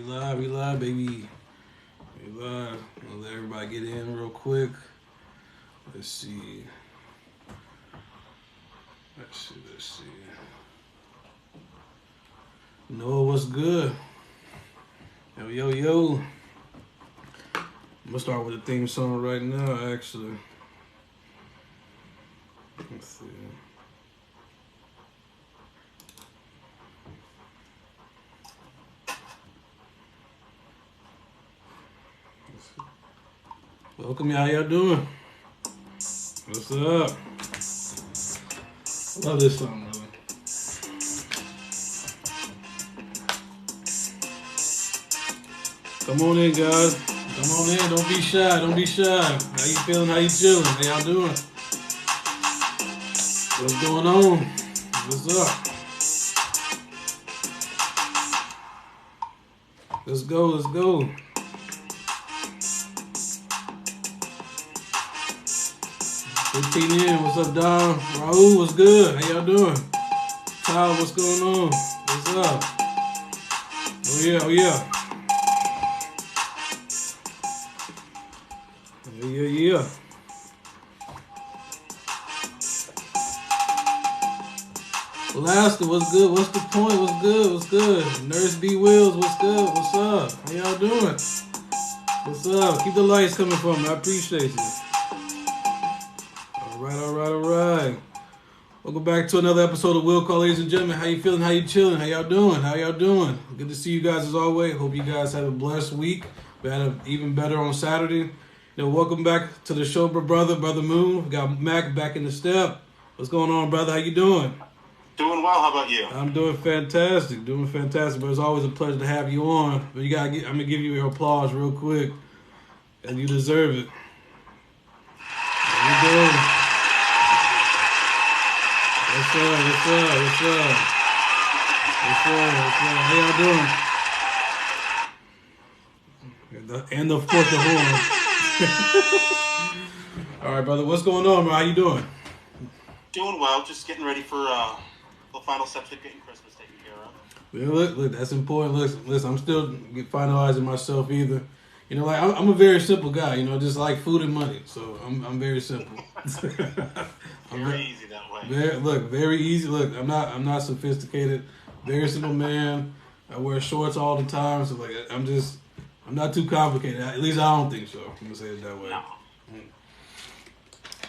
We live, baby. We live. I'll let everybody get in real quick. Let's see. Let's see. Noah, what's good? Yo. I'm gonna start with the theme song right now, actually. Let's see. Welcome, y'all. How y'all doing? What's up? I love this song, really. Come on in, guys. Come on in. Don't be shy. Don't be shy. How you feeling? How you chilling? How y'all doing? What's going on? What's up? Let's go. 15 in. What's up, Don? Raul, what's good? How y'all doing? Kyle, what's going on? What's up? Oh, yeah. Yeah. Alaska, what's good? What's the point? What's good? Nurse B. Wills, what's good? What's up? How y'all doing? What's up? Keep the lights coming from me. I appreciate you. All right. Welcome back to another episode of Will Call, ladies and gentlemen. How you feeling? How you chilling? How y'all doing? Good to see you guys as always. Hope you guys have a blessed week. We had an even better on Saturday. Welcome back to the show, brother Moon. We got Mac back in the Stepp. What's going on, brother? How you doing? Doing well. How about you? I'm doing fantastic. But it's always a pleasure to have you on. But I'm gonna give you your applause real quick, and you deserve it. There you go. What's up? How y'all doing? And of course the horn. All right, brother. What's going on, man? How you doing? Doing well. Just getting ready for the final steps of getting Christmas taken care of. Well, look, that's important. Listen, I'm still finalizing myself either. I'm a very simple guy. Just like food and money. So I'm very simple. Very easy that way. Very easy. Look, I'm not sophisticated. Very simple man. I wear shorts all the time. So I'm not too complicated. At least I don't think so. I'm gonna say it that way. No.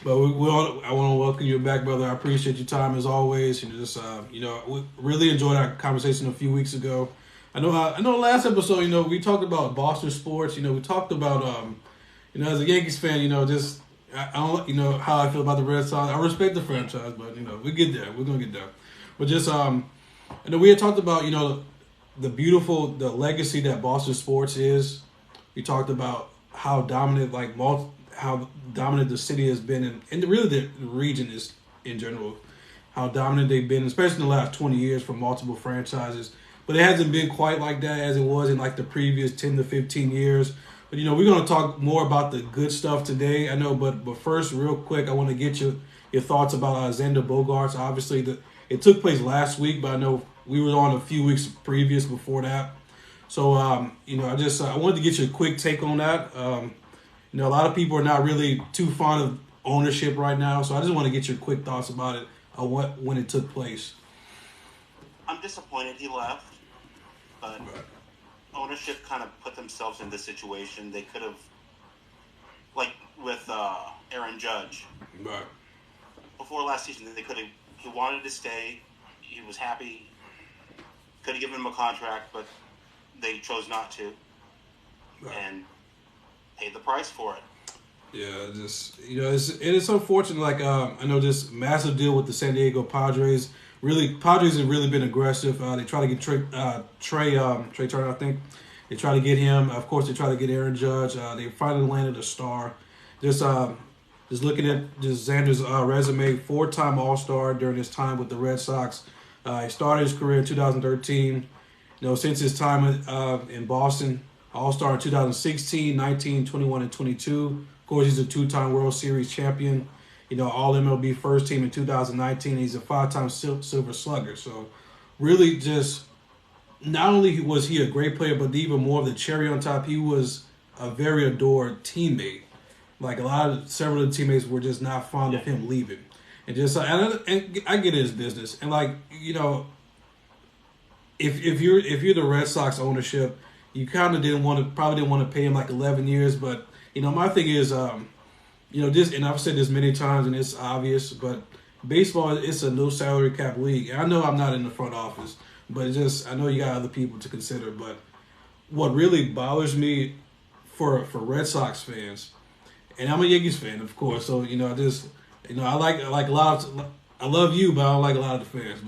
But I want to welcome you back, brother. I appreciate your time as always. We really enjoyed our conversation a few weeks ago. I know. Last episode, we talked about Boston sports. We talked about, as a Yankees fan, I don't, how I feel about the Red Sox. I respect the franchise, but we get there. We're gonna get there. But we had talked about, the legacy that Boston sports is. We talked about how dominant, how dominant the city has been, and really the region is in general, how dominant they've been, especially in the last 20 years for multiple franchises. But it hasn't been quite like that as it was in the previous 10 to 15 years. But, we're going to talk more about the good stuff today. I know, but first, real quick, I want to get your thoughts about Xander Bogaerts. Obviously, it took place last week, but I know we were on a few weeks previous before that. So, I wanted to get your quick take on that. A lot of people are not really too fond of ownership right now, so I just want to get your quick thoughts about it, when it took place. I'm disappointed he left, but ownership kind of put themselves in this situation. They could have, like with Aaron Judge, right. Before last season, he wanted to stay, he was happy, could have given him a contract, but they chose not to, right. And paid the price for it. Yeah, it's unfortunate. I know this massive deal with the San Diego Padres. Padres have really been aggressive. They try to get Trey Turner, I think. They try to get him. Of course, they try to get Aaron Judge. They finally landed a star. Just looking at Xander's resume, 4-time All-Star during his time with the Red Sox. He started his career in 2013. Since his time in Boston. All-Star in 2016, 19, 21, and 22. Of course, he's a 2-time World Series champion. All-MLB first team in 2019. He's a 5-time Silver Slugger. So, really just not only was he a great player, but even more of the cherry on top, he was a very adored teammate. Like several of the teammates were just not fond of him leaving, and and I get his business, and like if you're the Red Sox ownership, you kind of probably didn't want to pay him like 11 years, but my thing is this, and I've said this many times, and it's obvious, but baseball, it's a no salary cap league. And I know I'm not in the front office, but I know you got other people to consider. But what really bothers me for Red Sox fans, and I'm a Yankees fan, of course, so I like a lot of, I love you, but I don't like a lot of the fans.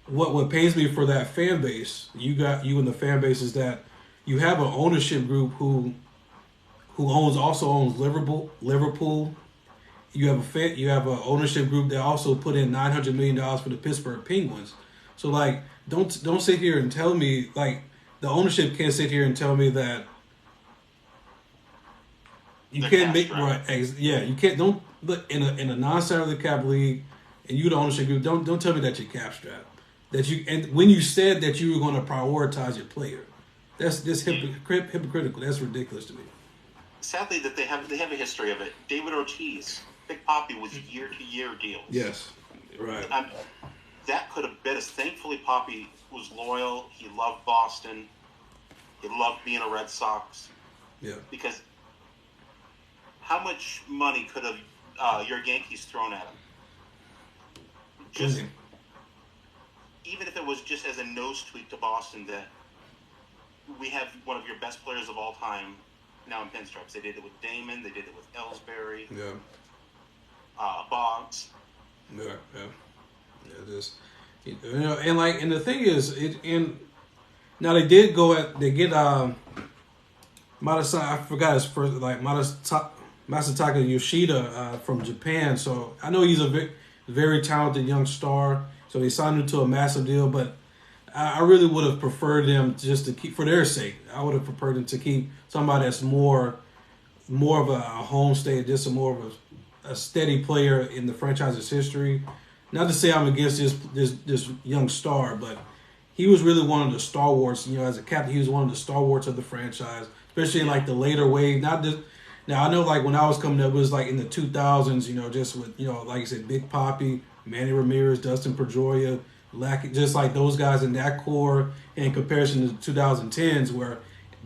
What pains me for that fan base, you and the fan base, is that you have an ownership group who also owns Liverpool. You have an ownership group that also put in $900 million for the Pittsburgh Penguins. So like, don't sit here and tell me, like, the ownership can't sit here and tell me that you can't make right. Yeah, you can't. Don't look in a non-salary cap league, and you the ownership group. Don't tell me that you're cap strapped. And when you said that you were going to prioritize your player, that's just hypocritical. That's ridiculous to me. Sadly, that they have a history of it. David Ortiz, Big Papi, was year-to-year deals. Yes, right. That could have been us. Thankfully, Papi was loyal. He loved Boston. He loved being a Red Sox. Yeah. Because how much money could have your Yankees thrown at him? Just even if it was just as a nose tweak to Boston, that we have one of your best players of all time now in pinstripes. They did it with Damon. They did it with Ellsbury. Yeah. Boggs. Yeah. This, and the thing is, now they did they get Masataka, I forgot his first, like Masataka Yoshida from Japan. So I know he's a very talented young star. So they signed him to a massive deal, but I really would have preferred them just to keep, for their sake, I would have preferred them to keep somebody that's more of a home state, just more of a steady player in the franchise's history. Not to say I'm against this young star, but he was really one of the stalwarts. As a captain, he was one of the stalwarts of the franchise, especially in like the later wave. Now I know, like, when I was coming up, it was like in the 2000s. Just with like I said, Big Papi, Manny Ramirez, Dustin Pedroia, just like those guys in that core, in comparison to the 2010s, where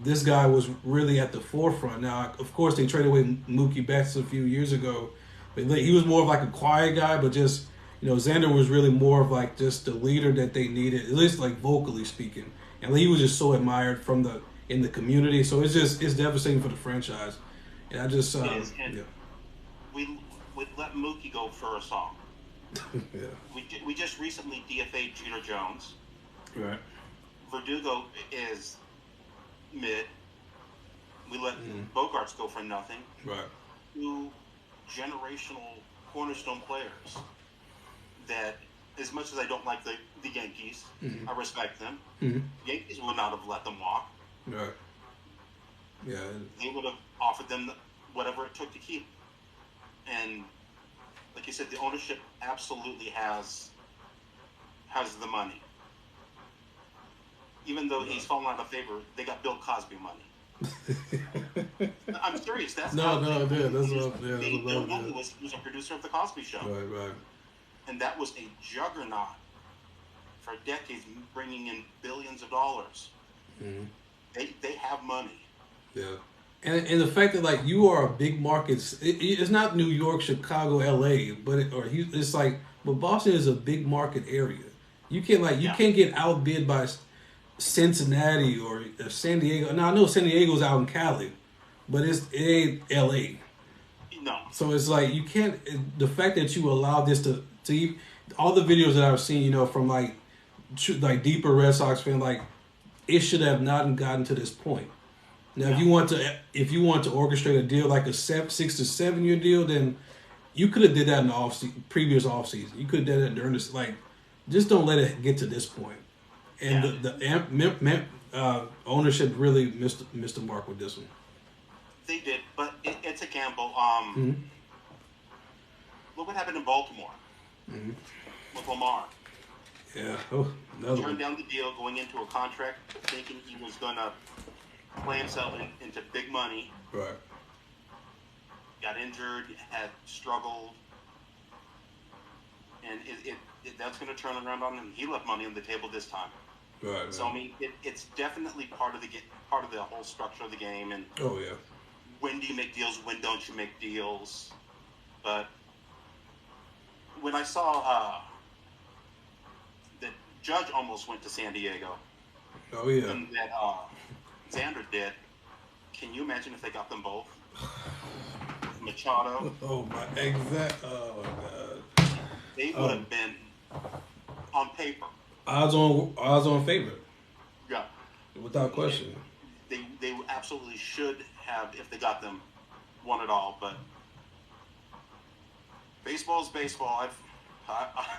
this guy was really at the forefront. Now, of course, they traded away Mookie Betts a few years ago, but he was more of like a quiet guy. But just Xander was really more of like just the leader that they needed, at least like vocally speaking, and he was just so admired in the community. So it's devastating for the franchise, and I just we let Mookie go for a song. Yeah. We just recently DFA'd Jeter Jones. Right. Verdugo is mid. We let Bogaerts go for nothing. Right. 2 generational cornerstone players that, as much as I don't like the Yankees, I respect them. Yankees would not have let them walk. Right. Yeah. They would have offered them whatever it took to keep. And like you said, the ownership absolutely has the money. Even though he's fallen out of favor, they got Bill Cosby money. I'm serious. That's Bill Cosby was a producer of the Cosby Show. Right. And that was a juggernaut for decades, bringing in billions of dollars. They have money. Yeah. And the fact that, like, you are a big market, it's not New York, Chicago, LA, but Boston is a big market area. You can't get outbid by Cincinnati or San Diego. Now I know San Diego's out in Cali, but it ain't LA. No. So it's like you can't. The fact that you allow this to all the videos that I've seen, from like deeper Red Sox fan, like, it should have not gotten to this point. Now, if you want to orchestrate a deal like a 6 to 7 year deal, then you could have did that in the previous offseason. You could have done that during this. Like, just don't let it get to this point. And the ownership really missed the mark with this one. They did, but it's a gamble. Look what happened in Baltimore with Lamar. Yeah. Oh, another Turned one. down the deal going into a contract thinking he was going to play himself into big money. Right. Got injured, had struggled, and that's going to turn around on him. He left money on the table this time. Right. So I mean, it's definitely part of the whole structure of the game. And Oh yeah. when do you make deals? When don't you make deals? But when I saw that Judge almost went to San Diego, Oh yeah. and that Xander did, can you imagine if they got them both? Machado, Oh my Oh my God. they would have been on paper. Odds on favorite, Yeah, without question. they absolutely should have if they got them won it all. But baseball's baseball. I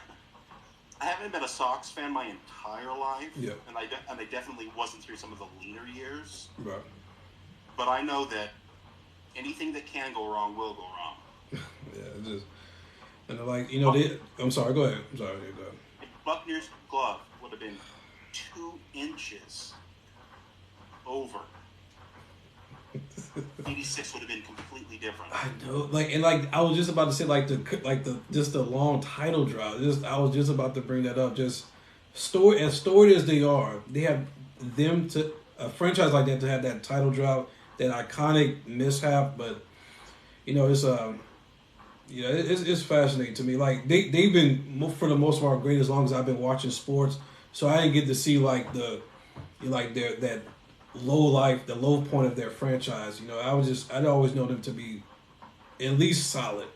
haven't been a Sox fan my entire life, Yeah. and I definitely wasn't through some of the leaner years. Right. But I know that anything that can go wrong will go wrong. Yeah. Just and like Buck, I'm sorry. Go ahead. I'm sorry. Yeah, go ahead. Buckner's glove would have been 2 inches over. 86 would have been completely different. I know, like I was just about to say, the just the long title drought. I was just about to bring that up. Just storied as they are, they have them to a franchise like that to have that title drought, that iconic mishap. But it's it's fascinating to me. Like they've been for the most part great as long as I've been watching sports. So I didn't get to see their that the low point of their franchise. I'd always know them to be at least solid,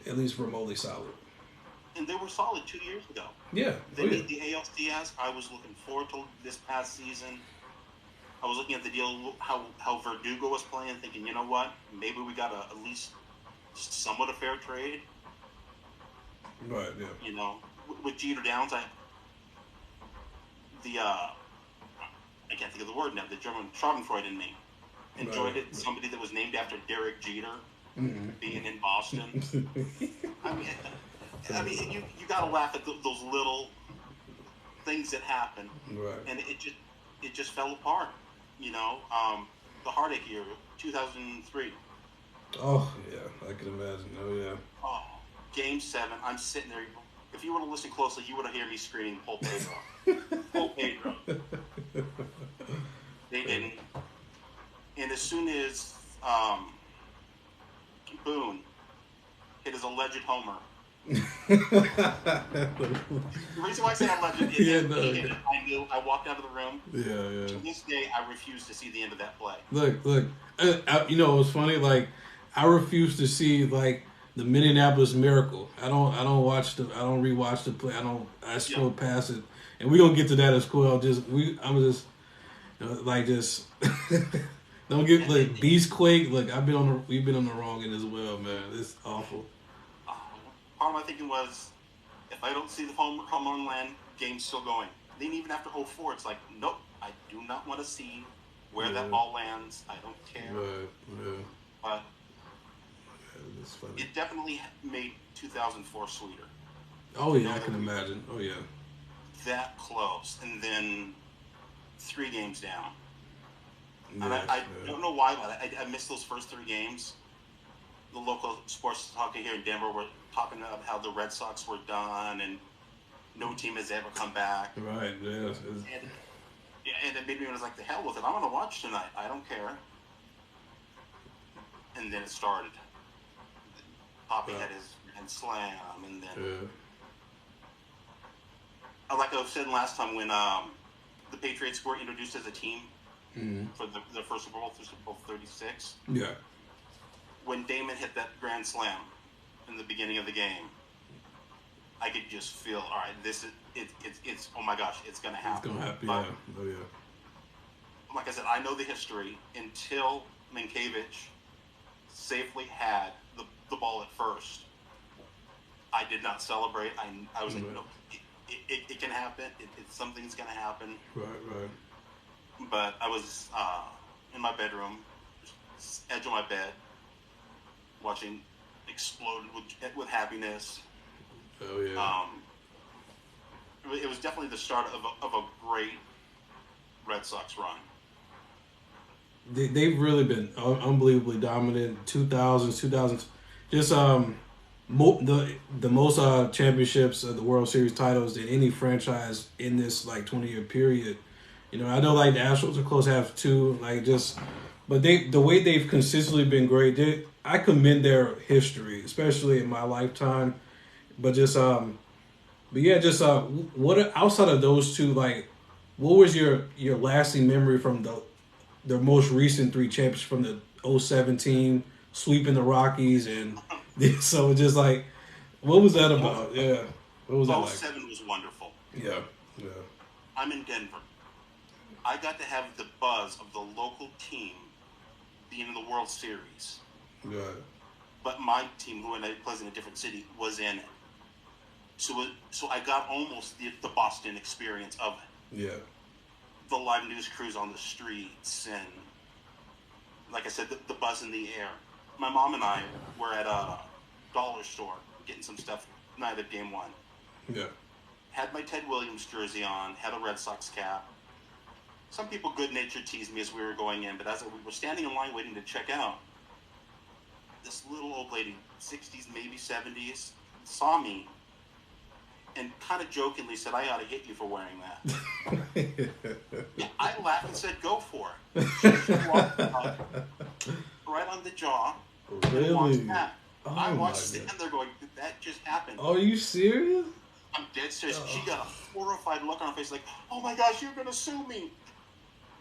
at least remotely solid. And they were solid 2 years ago. Yeah. They Oh yeah. made the ALCS. I was looking forward to this past season. I was looking at the deal, how Verdugo was playing, thinking, you know what, maybe we got at least somewhat a fair trade. Right. Yeah. With Jeter Downs, I can't think of the word now. The German Schadenfreude in me enjoyed it. Somebody that was named after Derek Jeter being in Boston. I mean, you got to laugh at those little things that happen, Right. and it just fell apart. The heartache year, 2003. Oh yeah, I can imagine. Oh yeah. Oh, Game 7. I'm sitting there. If you would have listened closely, you would have heard me screaming, "Pull Pedro, pull Pedro." They didn't. And as soon as Boone hit his alleged homer, the reason why I say alleged is he hit it. I knew. I walked out of the room. Yeah. To this day, I refuse to see the end of that play. Look. It was funny. Like I refuse to see the Minneapolis Miracle. I don't rewatch the play. I scroll past it, and we're gonna get to that as well. Just don't get Beastquake. Look, we've been on the wrong end as well, man. It's awful. Part of my thinking was, if I don't see the home run land, game's still going. Then even after 0-4, it's like, nope, I do not want to see where that ball lands. I don't care. Right. But that's funny. it definitely made 2004 sweeter. Oh yeah, I can imagine. Oh yeah. That close, and then 3 games down. Yeah, and I don't know why, but I missed those first 3 games. The local sports talking here in Denver were talking about how the Red Sox were done and no team has ever come back. Right, yeah. And it made me was like, the hell with it. I want to watch tonight. I don't care. And then it started. Poppy had his grand slam, and then like I was saying last time when the Patriots were introduced as a team for the first Super Bowl, Super Bowl 36. Yeah. When Damon hit that grand slam in the beginning of the game, I could just feel, all right, this is it's oh my gosh, it's gonna happen. It's gonna happen. But, yeah. Oh yeah. like I said, I know the history. Until Minkiewicz safely had the ball at first, I did not celebrate. I was like, no, it can happen. Something's gonna happen. Right. But I was in my bedroom, edge of my bed, watching Explode with happiness. Oh yeah. it was definitely the start of a great Red Sox run. They've really been unbelievably dominant. 2000s, just the most championships of the World Series titles than any franchise in this like 20-year period. You know, I know like the Astros are close to have two, like just, but the way they've consistently been great. I commend their history, especially in my lifetime. But just but yeah, just what outside of those two, like, what was your lasting memory from the most recent three championships from the '07 team sweeping the Rockies and so just like what was that about? Yeah, what was that like? '07 was wonderful. Yeah, yeah. I'm in Denver. I got to have the buzz of the local team being in the World Series. Right. But my team, who plays in a different city, was in it. So I got almost the Boston experience of it. Yeah. The live news crews on the streets and, like I said, the buzz in the air. My mom and I were at a dollar store getting some stuff night of game one. Yeah. Had my Ted Williams jersey on, had a Red Sox cap. Some people good-natured teased me as we were going in, but as we were standing in line waiting to check out, this little old lady, 60s, maybe 70s, saw me and kind of jokingly said, "I ought to hit you for wearing that." Yeah, I laughed and said, "Go for it." She walked up, right on the jaw, really? And walked back. Oh, I watched stand there going, "Did that just happen?" Are you serious? I'm dead serious. She got a horrified look on her face like, "Oh my gosh, you're going to sue me."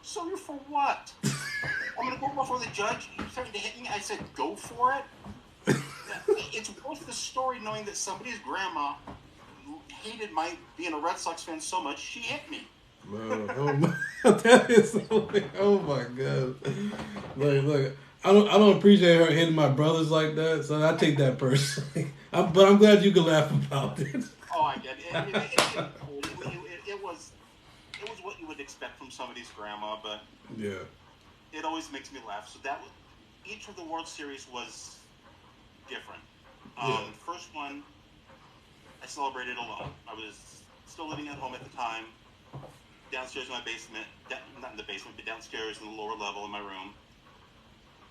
"Sue you for what?" "I'm going to go before the judge. You started to hit me." I said, "Go for it." It's worth the story knowing that somebody's grandma hated my being a Red Sox fan so much, she hit me. Man, that is oh my god! Look, I don't appreciate her hitting my brothers like that, so I take that personally. But I'm glad you can laugh about it. Oh, I get it. It was what you would expect from somebody's grandma, but yeah, it always makes me laugh. So that was, each of the World Series was different. First one, I celebrated alone. I was still living at home at the time. Downstairs in my basement, not in the basement, but downstairs in the lower level in my room.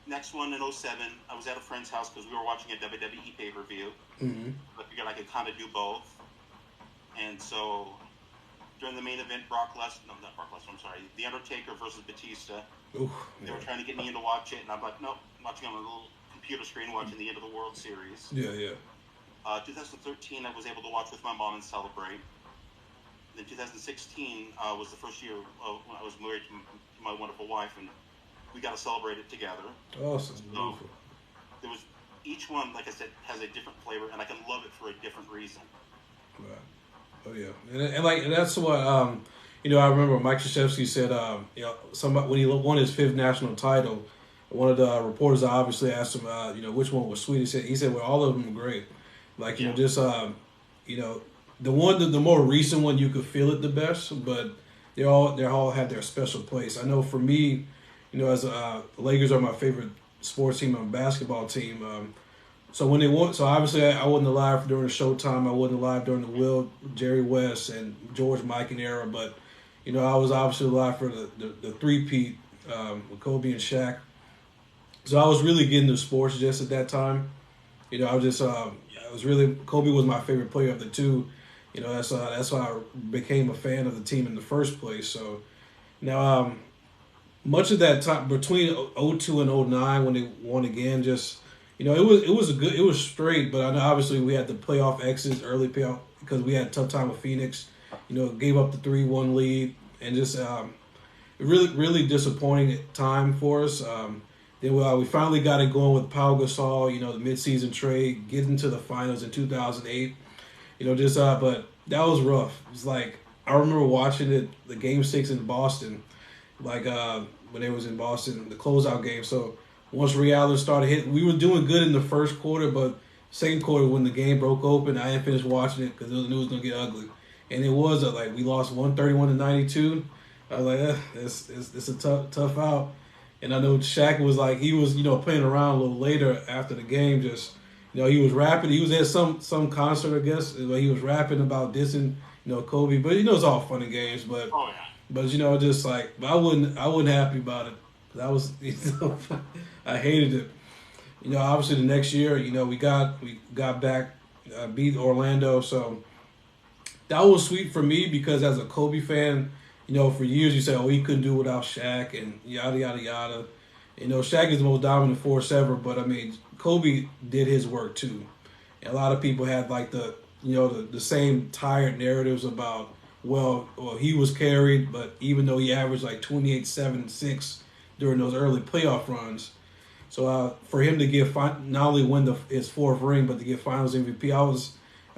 Next one in '07, I was at a friend's house because we were watching a WWE pay-per-view. Mm-hmm. I figured I could kind of do both. And so during the main event, The Undertaker versus Batista. Ooh, They were trying to get me in to watch it, and I'm like, nope, I'm watching on a little computer screen watching the end of the World Series. Yeah, yeah. 2013, I was able to watch with my mom and celebrate. Then 2016 was the first year when I was married to my wonderful wife, and we got to celebrate it together. Awesome. So there was each one, like I said, has a different flavor, and I can love it for a different reason. Right. Oh yeah, and that's what I remember Mike Krzyzewski said. Somebody when he won his 5th national title, one of the reporters obviously asked him, which one was sweet. He said, well, all of them were great. Like the more recent one you could feel it the best, but they all have their special place. I know for me, as the Lakers are my favorite sports team and basketball team. So when they won, so obviously I wasn't alive during the Showtime. I wasn't alive during the Will, Jerry West, and George Mikan era. But I was obviously alive for the three-peat with Kobe and Shaq. So I was really getting into sports just at that time. I was just Kobe was my favorite player of the two. That's why I became a fan of the team in the first place. So now much of that time between 2002 and 2009 when they won again, just it was straight, but I know obviously we had the playoff exits, early playoff, because we had a tough time with Phoenix. Gave up the 3-1 lead, and just really, really disappointing time for us. Then we finally got it going with Pau Gasol, the midseason trade, getting to the finals in 2008. But that was rough. It was like, I remember watching it, the Game 6 in Boston, when they was in Boston, the closeout game. So once Ray Allen started hitting, we were doing good in the first quarter, but second quarter when the game broke open, I didn't finish watching it because I knew it was going to get ugly. And it was we lost 131-92. I was like, it's a tough out. And I know Shaq was he was playing around a little later after the game. Just he was rapping. He was at some concert, I guess, where he was rapping about dissing Kobe. But it's all fun and games. But Oh yeah. just like I wasn't happy about it. That was I hated it. Obviously the next year, we got back, beat Orlando, so that was sweet for me because as a Kobe fan, for years you say, oh, he couldn't do it without Shaq and yada yada yada. Shaq is the most dominant force ever, but I mean Kobe did his work too. And a lot of people had like the same tired narratives about well he was carried, but even though he averaged like 28, 7, 6 during those early playoff runs. So for him to get not only win his fourth ring, but to get Finals MVP, I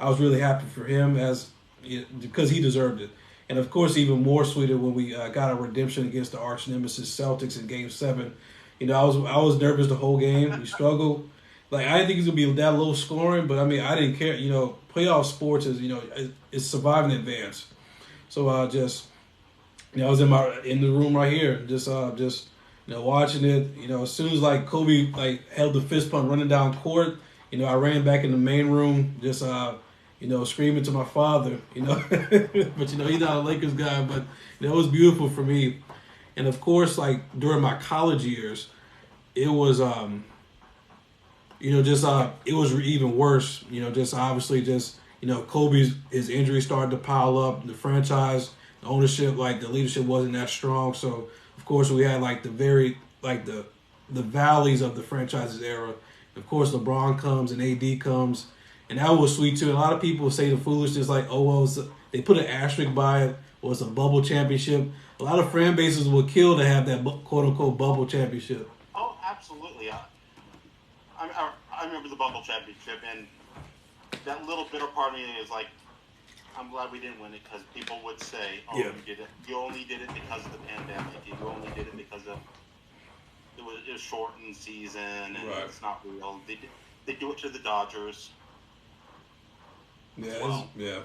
was really happy for him because he deserved it. And of course, even more sweeter when we got a redemption against the arch nemesis Celtics in Game 7. I was nervous the whole game. We struggled. Like I didn't think it was gonna be that low scoring, but I mean I didn't care. Playoff sports is it's survive and advance. So I was in the room right here, just watching it. As soon as like Kobe like held the fist pump running down court, I ran back in the main room, just screaming to my father. But he's not a Lakers guy, but it was beautiful for me. And of course, like during my college years, it was it was even worse. Just obviously Kobe's his injuries started to pile up. The franchise, the ownership, like the leadership wasn't that strong. So of course we had like the valleys of the franchise's era. Of course LeBron comes and AD comes, and that was sweet too. And a lot of people say the foolishness like, oh well, they put an asterisk by it. Or it's a bubble championship. A lot of fan bases would kill to have that quote unquote bubble championship. Oh, absolutely. I remember the bubble championship, and that little bitter part of me is like, I'm glad we didn't win it because people would say, "Oh, yeah. You only did it because of the pandemic. You only did it because of it was a shortened season, and right. It's not real." They do it to the Dodgers. Yeah, yeah.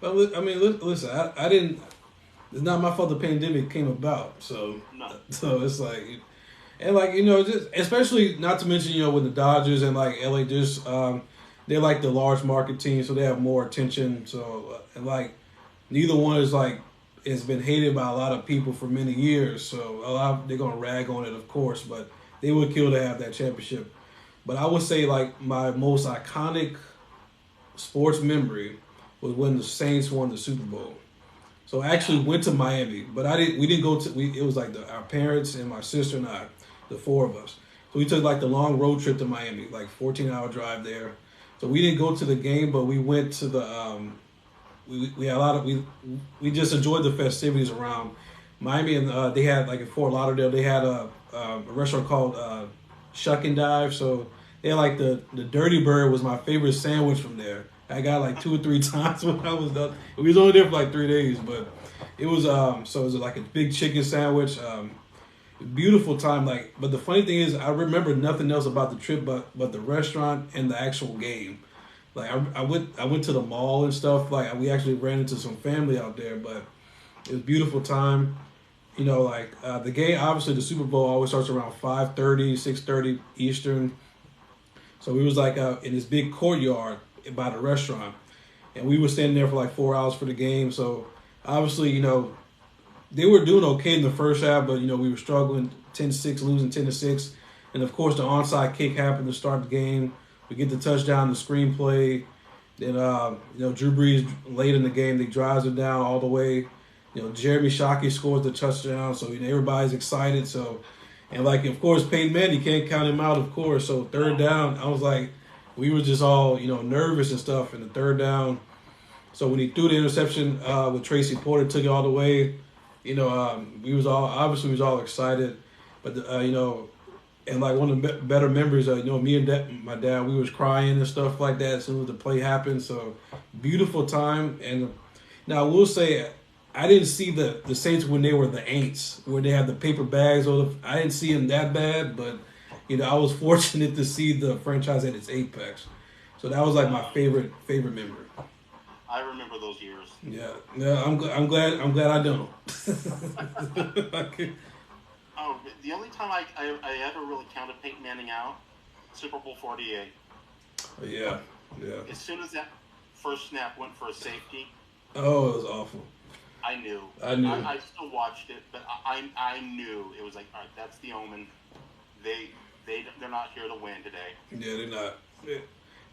But I mean, listen, I didn't. It's not my fault the pandemic came about. So it's like, and like just especially not to mention with the Dodgers and like LA, just they're like the large market team, so they have more attention. So and like neither one is like it's been hated by a lot of people for many years. So they're gonna rag on it, of course, but they would kill to have that championship. But I would say like my most iconic sports memory was when the Saints won the Super Bowl. So I actually went to Miami, but we didn't go to. It was like our parents and my sister and I, the four of us. So we took like the long road trip to Miami, like 14-hour drive there. So we didn't go to the game, but we went to the. We had a lot of we just enjoyed the festivities around Miami, and they had like in Fort Lauderdale they had a restaurant called Shuck and Dive. So they had like the Dirty Bird was my favorite sandwich from there. I got like 2 or 3 times when I was done. We was only there for like 3 days, but it was so it was like a big chicken sandwich. Beautiful time. Like, but the funny thing is, I remember nothing else about the trip, but the restaurant and the actual game. Like I went to the mall and stuff. Like we actually ran into some family out there, but it was a beautiful time. The game. Obviously, the Super Bowl always starts around 5:30, 6:30 Eastern. So we was like in this big courtyard by the restaurant, and we were standing there for like 4 hours for the game. So obviously, they were doing okay in the first half, but we were struggling 10-6, losing 10-6, and of course the onside kick happened to start the game. We get the touchdown, the screenplay. Then Drew Brees late in the game, they drives it down all the way. Jeremy Shockey scores the touchdown, so everybody's excited. So, and like of course Peyton Manning, can't count him out, of course. So third down, I was like, we were just all nervous and stuff. And the third down, so when he threw the interception with Tracy Porter, took it all the way. We was all excited, but and like one of the better memories, me and my dad, we was crying and stuff like that as soon as the play happened. So beautiful time. And now I will say, I didn't see the Saints when they were the Aints, where they had the paper bags. I didn't see them that bad, but I was fortunate to see the franchise at its apex. So that was like my favorite memory. I remember those years. Yeah. I'm glad I don't. Oh, the only time I ever really counted Peyton Manning out, Super Bowl 48. Yeah. As soon as that first snap went for a safety, Oh, it was awful. I knew. I knew. I still watched it, but I knew it was like, all right, that's the omen. They they're not here to win today. Yeah, they're not. Yeah.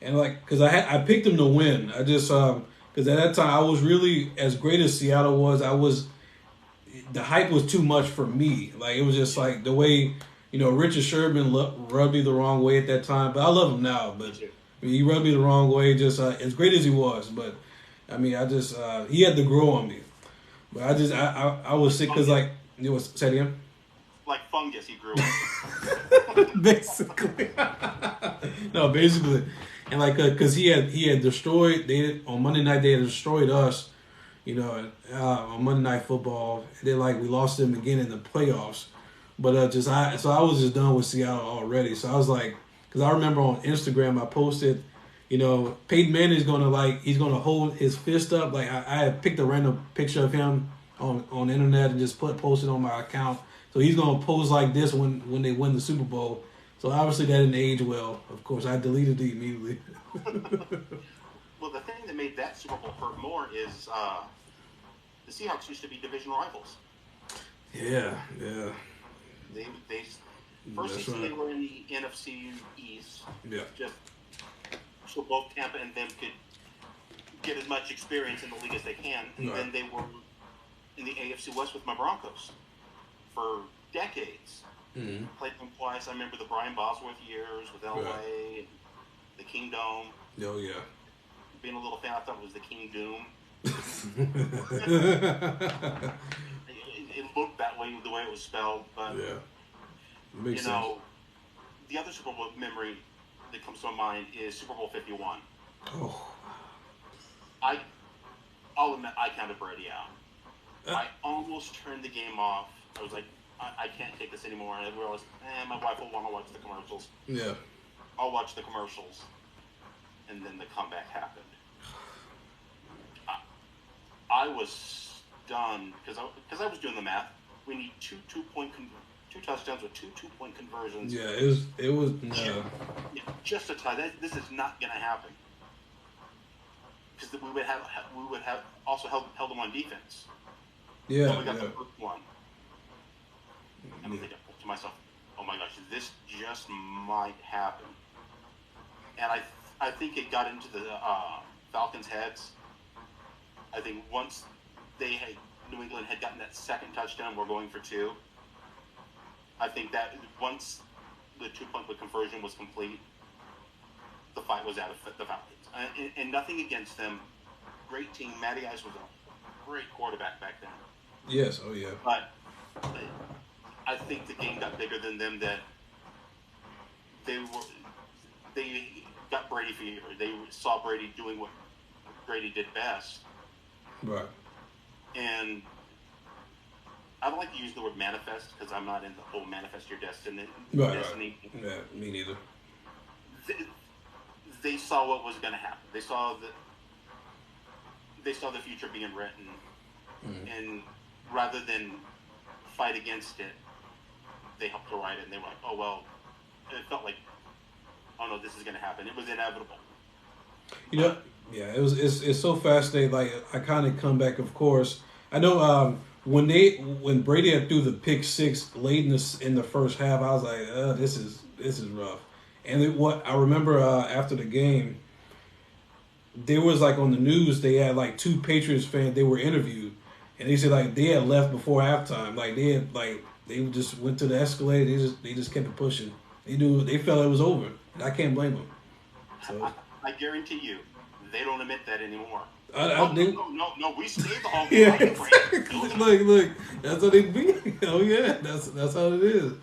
And like, cause I picked them to win. I just cause at that time I was really as great as Seattle was. I was the hype was too much for me. Like it was just Yeah, like the way Richard Sherman rubbed me the wrong way at that time. But I love him now. me But too. I mean, he rubbed me the wrong way. Just as great as he was, but I mean, I just he had to grow on me. But I was sick because Fungus, like it was said again. like fungus, he grew on you. Basically, no, basically, and like because he had destroyed they on Monday night they had destroyed us, on Monday Night Football. And then like we lost them again in the playoffs, but so I was just done with Seattle already. So I was like, because I remember on Instagram I posted, Peyton Manning's he's gonna hold his fist up. Like I had picked a random picture of him on the internet and just posted on my account. So he's gonna pose like this when they win the Super Bowl. So obviously that didn't age well. Of course, I deleted it immediately. Well, the thing that made that Super Bowl hurt more is the Seahawks used to be division rivals. Yeah, yeah, They first that's season they right. were in the NFC East, Yeah, just so both Tampa and them could get as much experience in the league as they can, and right. then they were in the AFC West with my Broncos for decades. Mm-hmm. Played them twice. I remember the Brian Bosworth years with Right. LA and the King Dome. Oh yeah. Being a little fan, I thought it was the King Doom. It looked that way, the way it was spelled, but Yeah, it you makes sense. know, the other Super Bowl memory that comes to my mind is Super Bowl 51. Oh, I, I'll admit, I counted Brady out. uh, I almost turned the game off. I was like, I can't take this anymore. And I realized, my wife will want to watch the commercials. yeah, I'll watch the commercials. And then the comeback happened. I was stunned because I was doing the math. We need two touchdowns with two-point conversions. yeah. It was no. Yeah, just to tie. This is not going to happen because we would have also held them on defense. Yeah, When we got yeah, the first one, and I'm yeah. thinking to myself, "Oh my gosh, this just might happen." And I think it got into the Falcons' heads. I think once New England had gotten that second touchdown, we're going for two. I think that once the 2-point conversion was complete, the fight was out of the Falcons. And nothing against them. Great team. Matty Ice was a great quarterback back then. Yes. Oh yeah. But I think the game got bigger than them. That they got Brady fever. They saw Brady doing what Brady did best. Right. And I don't like to use the word manifest because I'm not in the whole manifest your destiny. Right. Destiny. Right. Yeah. Me neither. They saw what was going to happen. They saw the future being written, and rather than fight against it, they helped to write it. And they were like, "Oh well," it felt like, "Oh no, this is going to happen." It was inevitable. Yeah. It's so fascinating. Like I kind of come back. Of course, I know when Brady had threw the pick six late in the first half, I was like, this is rough. And what I remember after the game, there was like on the news they had like two Patriots fans they were interviewed, and they said like they had left before halftime. Like they just went to the escalator. They just kept it pushing. They felt it was over, and I can't blame them. So I guarantee you, they don't admit that anymore. I think No, we stayed the whole game. yeah, I can break. look, that's how they be. Oh yeah, that's how it is.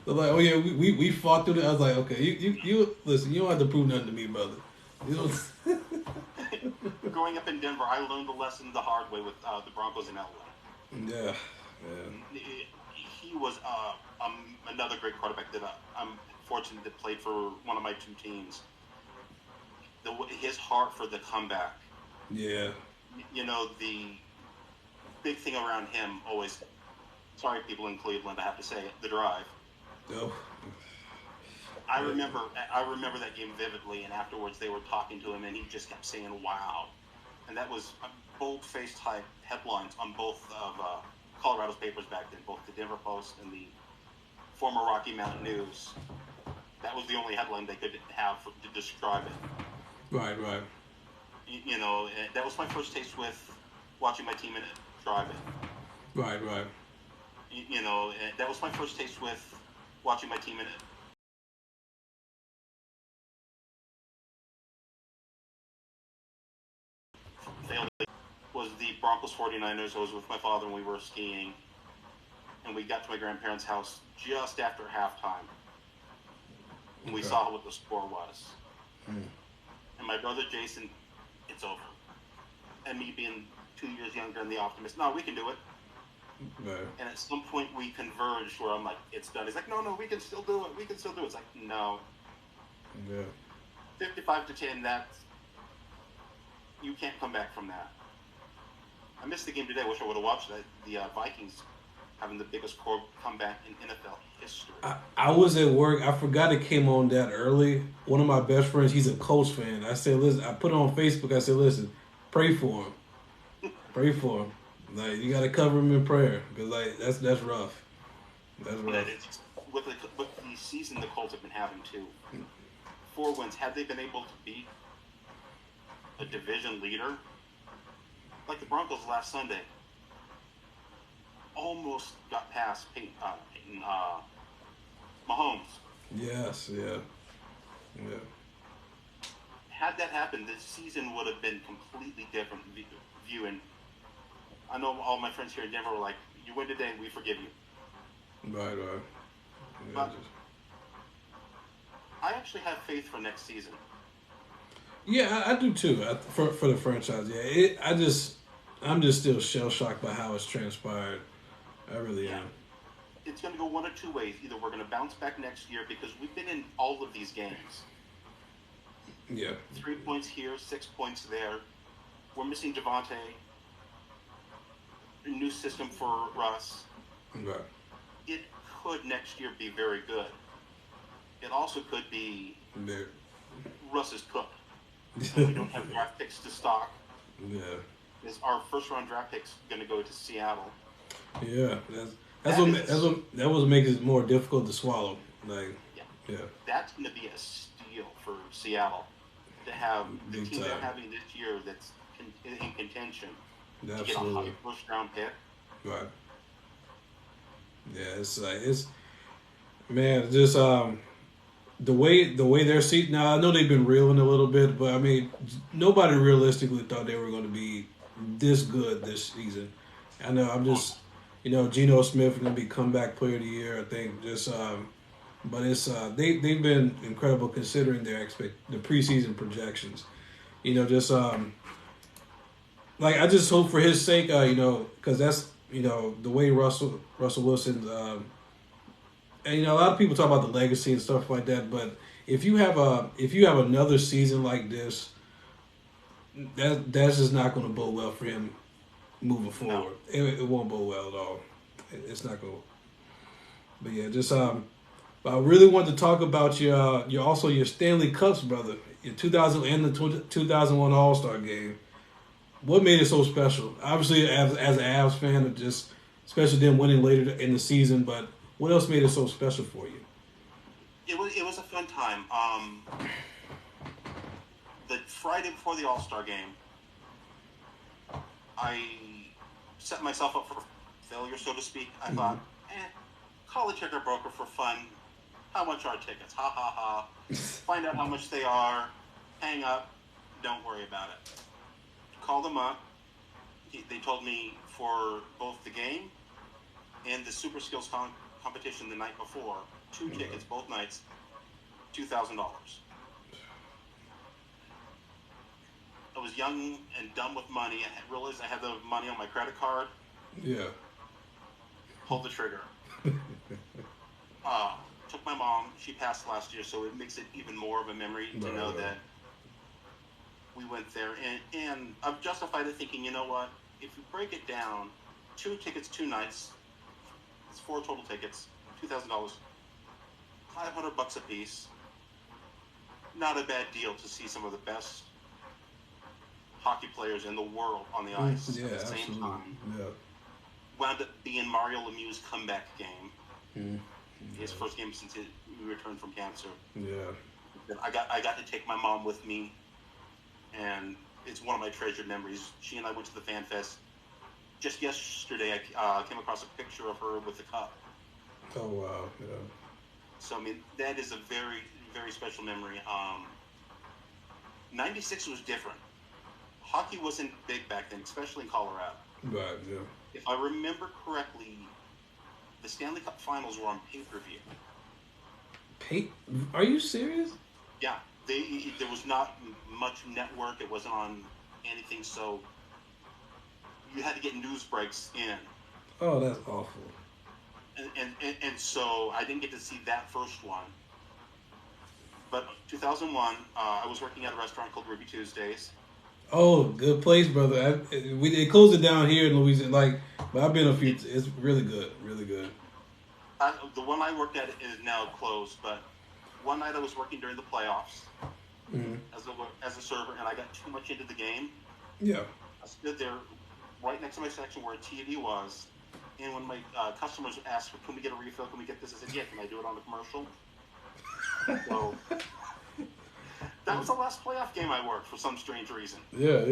They're like, oh yeah, we fought through it. I was like, okay, you listen, you don't have to prove nothing to me, brother. You don't. Growing up in Denver, I learned the lesson the hard way with the Broncos in LA. Yeah, He was another great quarterback that I'm fortunate that played for one of my two teams. His heart for the comeback. yeah, The big thing around him always. Sorry, people in Cleveland, I have to say it. The drive. oh, I remember that game vividly, and afterwards they were talking to him, and he just kept saying, "Wow." and that was bold-faced type headlines on both of Colorado's papers back then, both the Denver Post and the former Rocky Mountain News. That was the only headline they could have to describe it. Right. That was my first taste with watching my team in it drive it. Right. That was my first taste with watching my team in it. Was the Broncos 49ers. I was with my father when we were skiing, and we got to my grandparents' house just after halftime. And we saw what the score was. And my brother Jason, it's over. And me being 2 years younger and the optimist, no, we can do it. Right. And at some point we converged where I'm like, it's done. He's like, no, we can still do it. It's like, no. Yeah. 55-10, that's, you can't come back from that. I missed the game today. I wish I would have watched that. The Vikings having the biggest comeback in NFL history. I was at work. I forgot it came on that early. One of my best friends, he's a Colts fan. I said, listen, I put it on Facebook. I said, listen, pray for him. Pray for him. Like, you got to cover him in prayer. Because, like, that's rough. That's rough. With the season the Colts have been having, too. 4 wins. Had they been able to beat a division leader, like the Broncos last Sunday, almost got past Mahomes. Yes, yeah. Had that happened, this season would have been completely different viewing. I know all my friends here in Denver were like, you win today, we forgive you. Right. Yeah, but I actually have faith for next season. Yeah, I do too. For the franchise, yeah. I'm just still shell shocked by how it's transpired. I really am. It's going to go one of two ways. Either we're going to bounce back next year because we've been in all of these games. Yeah. 3 points here, 6 points there. We're missing Javonte. A new system for Russ. Right. It could next year be very good. It also could be Russ is cooked. We don't have draft picks to stock. Yeah. Is our first round draft picks going to go to Seattle? Yeah, that what makes it more difficult to swallow. Like, yeah. That's going to be a steal for Seattle to have the Big team time. they're having this year that's in contention Absolutely. to get a high first round pick. Right. Yeah, it's man, just the way they're seated now. I know they've been reeling a little bit, but I mean, nobody realistically thought they were going to be this good this season. I know. I'm just, Geno Smith is going to be comeback player of the year. I think just, but it's they've been incredible considering the preseason projections. Like I just hope for his sake, because that's the way Russell Wilson's. And a lot of people talk about the legacy and stuff like that, but if you have another season like this, that's just not going to bode well for him moving forward. No. It won't bode well at all. It's not going. But yeah, just I really wanted to talk about your Stanley Cups, brother. Your 2000 and the 2001 All-Star game. What made it so special? Obviously, as an Avs fan, just especially them winning later in the season, but. What else made it so special for you? It was a fun time. The Friday before the All-Star game, I set myself up for failure, so to speak. I thought, call a ticket broker for fun. How much are tickets? Ha, ha, ha. Find out how much they are. Hang up. Don't worry about it. Call them up. They told me for both the game and the Super Skills competition the night before, 2 tickets both nights, $2,000. I was young and dumb with money. I realized I had the money on my credit card. Yeah. Pulled the trigger. Took my mom. She passed last year, so it makes it even more of a memory to know that we went there. And I've justified it thinking, you know what? If you break it down, 2 tickets, 2 nights, it's 4 total tickets, $2,000, $500 a piece. Not a bad deal to see some of the best hockey players in the world on the ice Yeah, at the same absolutely. time. Yeah. Wound up being Mario Lemieux's comeback game. Yeah. His first game since he returned from cancer. Yeah. I got to take my mom with me, and it's one of my treasured memories. She and I went to the Fan Fest. Just yesterday, I came across a picture of her with the cup. Oh wow. Yeah. So I mean, that is a very, very special memory. 96 was different. Hockey wasn't big back then, especially in Colorado. Right. Yeah. If I remember correctly, the Stanley Cup Finals were on pay-per-view. Are you serious? Yeah, there was not much network. It wasn't on anything, so you had to get news breaks in. Oh, that's awful. And so I didn't get to see that first one. But 2001, I was working at a restaurant called Ruby Tuesdays. Oh, good place, brother. They closed it down here in Louisiana. But I've been a few. It's really good, really good. The one I worked at is now closed, but one night I was working during the playoffs as a server, and I got too much into the game. Yeah. I stood there right next to my section where a TV was, and when my customers asked, "Can we get a refill? Can we get this?" I said, "Yeah." Can I do it on the commercial? So that was the last playoff game I worked for some strange reason. Yeah.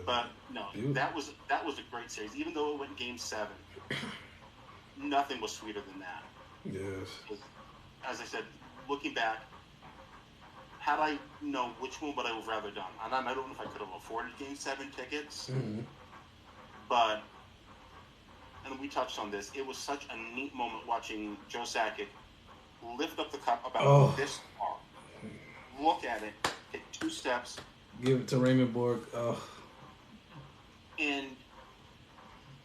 But no, that was a great series. Even though it went Game 7, nothing was sweeter than that. Yes. As I said, looking back, had I known which one would I have rather done? And I don't know if I could have afforded Game 7 tickets, but, and we touched on this, it was such a neat moment watching Joe Sakic lift up the cup about this far, look at it, take 2 steps, give it to Raymond Borg. Oh. And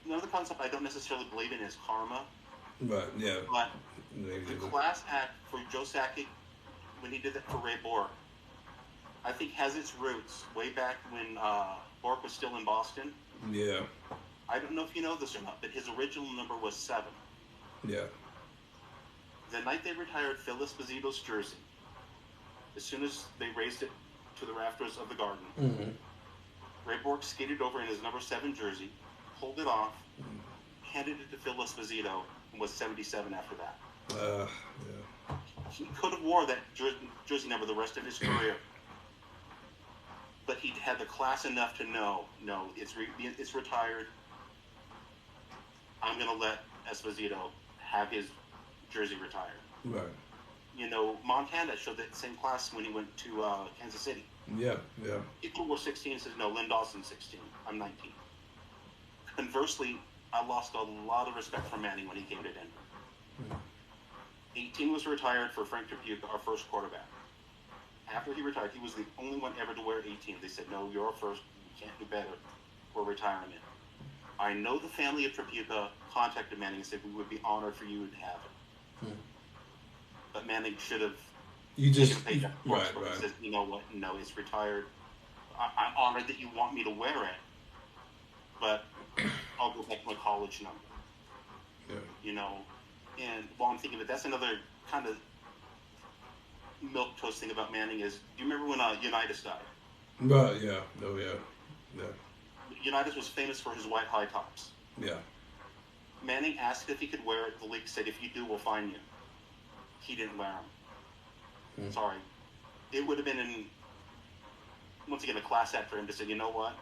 another concept I don't necessarily believe in is karma. Right, yeah. But the class act for Joe Sakic, when he did that for Ray Bork, I think has its roots way back when Bork was still in Boston. Yeah. I don't know if you know this or not, but his original number was 7. Yeah. The night they retired Phil Esposito's jersey, as soon as they raised it to the rafters of the Garden, Ray Bork skated over in his number 7 jersey, pulled it off, handed it to Phil Esposito, and was 77 after that. Yeah. He could have wore that jersey number the rest of his career, but he had the class enough to know, no, it's retired. I'm going to let Esposito have his jersey retired. Right. You know, Montana showed that same class when he went to Kansas City. Yeah. He could wear 16 and says, no, Lynn Dawson's 16. I'm 19. Conversely, I lost a lot of respect for Manning when he came to Denver. 18 was retired for Frank Tripucka, our first quarterback. After he retired, he was the only one ever to wear 18. They said, no, you're first. You can't do better. We're retiring it. I know the family of Tripucka contacted Manning and said, we would be honored for you to have it. But Manning should have right. Said, you know what? No, it's retired. I'm honored that you want me to wear it, but I'll go back to my college number. Yeah. You know, and while I'm thinking of it, that's another kind of milquetoast thing about Manning is, do you remember when Unitas died? Right, yeah. Oh, yeah. Unitas was famous for his white high tops. Yeah. Manning asked if he could wear it. The league said, if you do, we'll fine you. He didn't wear them. Sorry. It would have been, once again, a class act for him to say, you know what?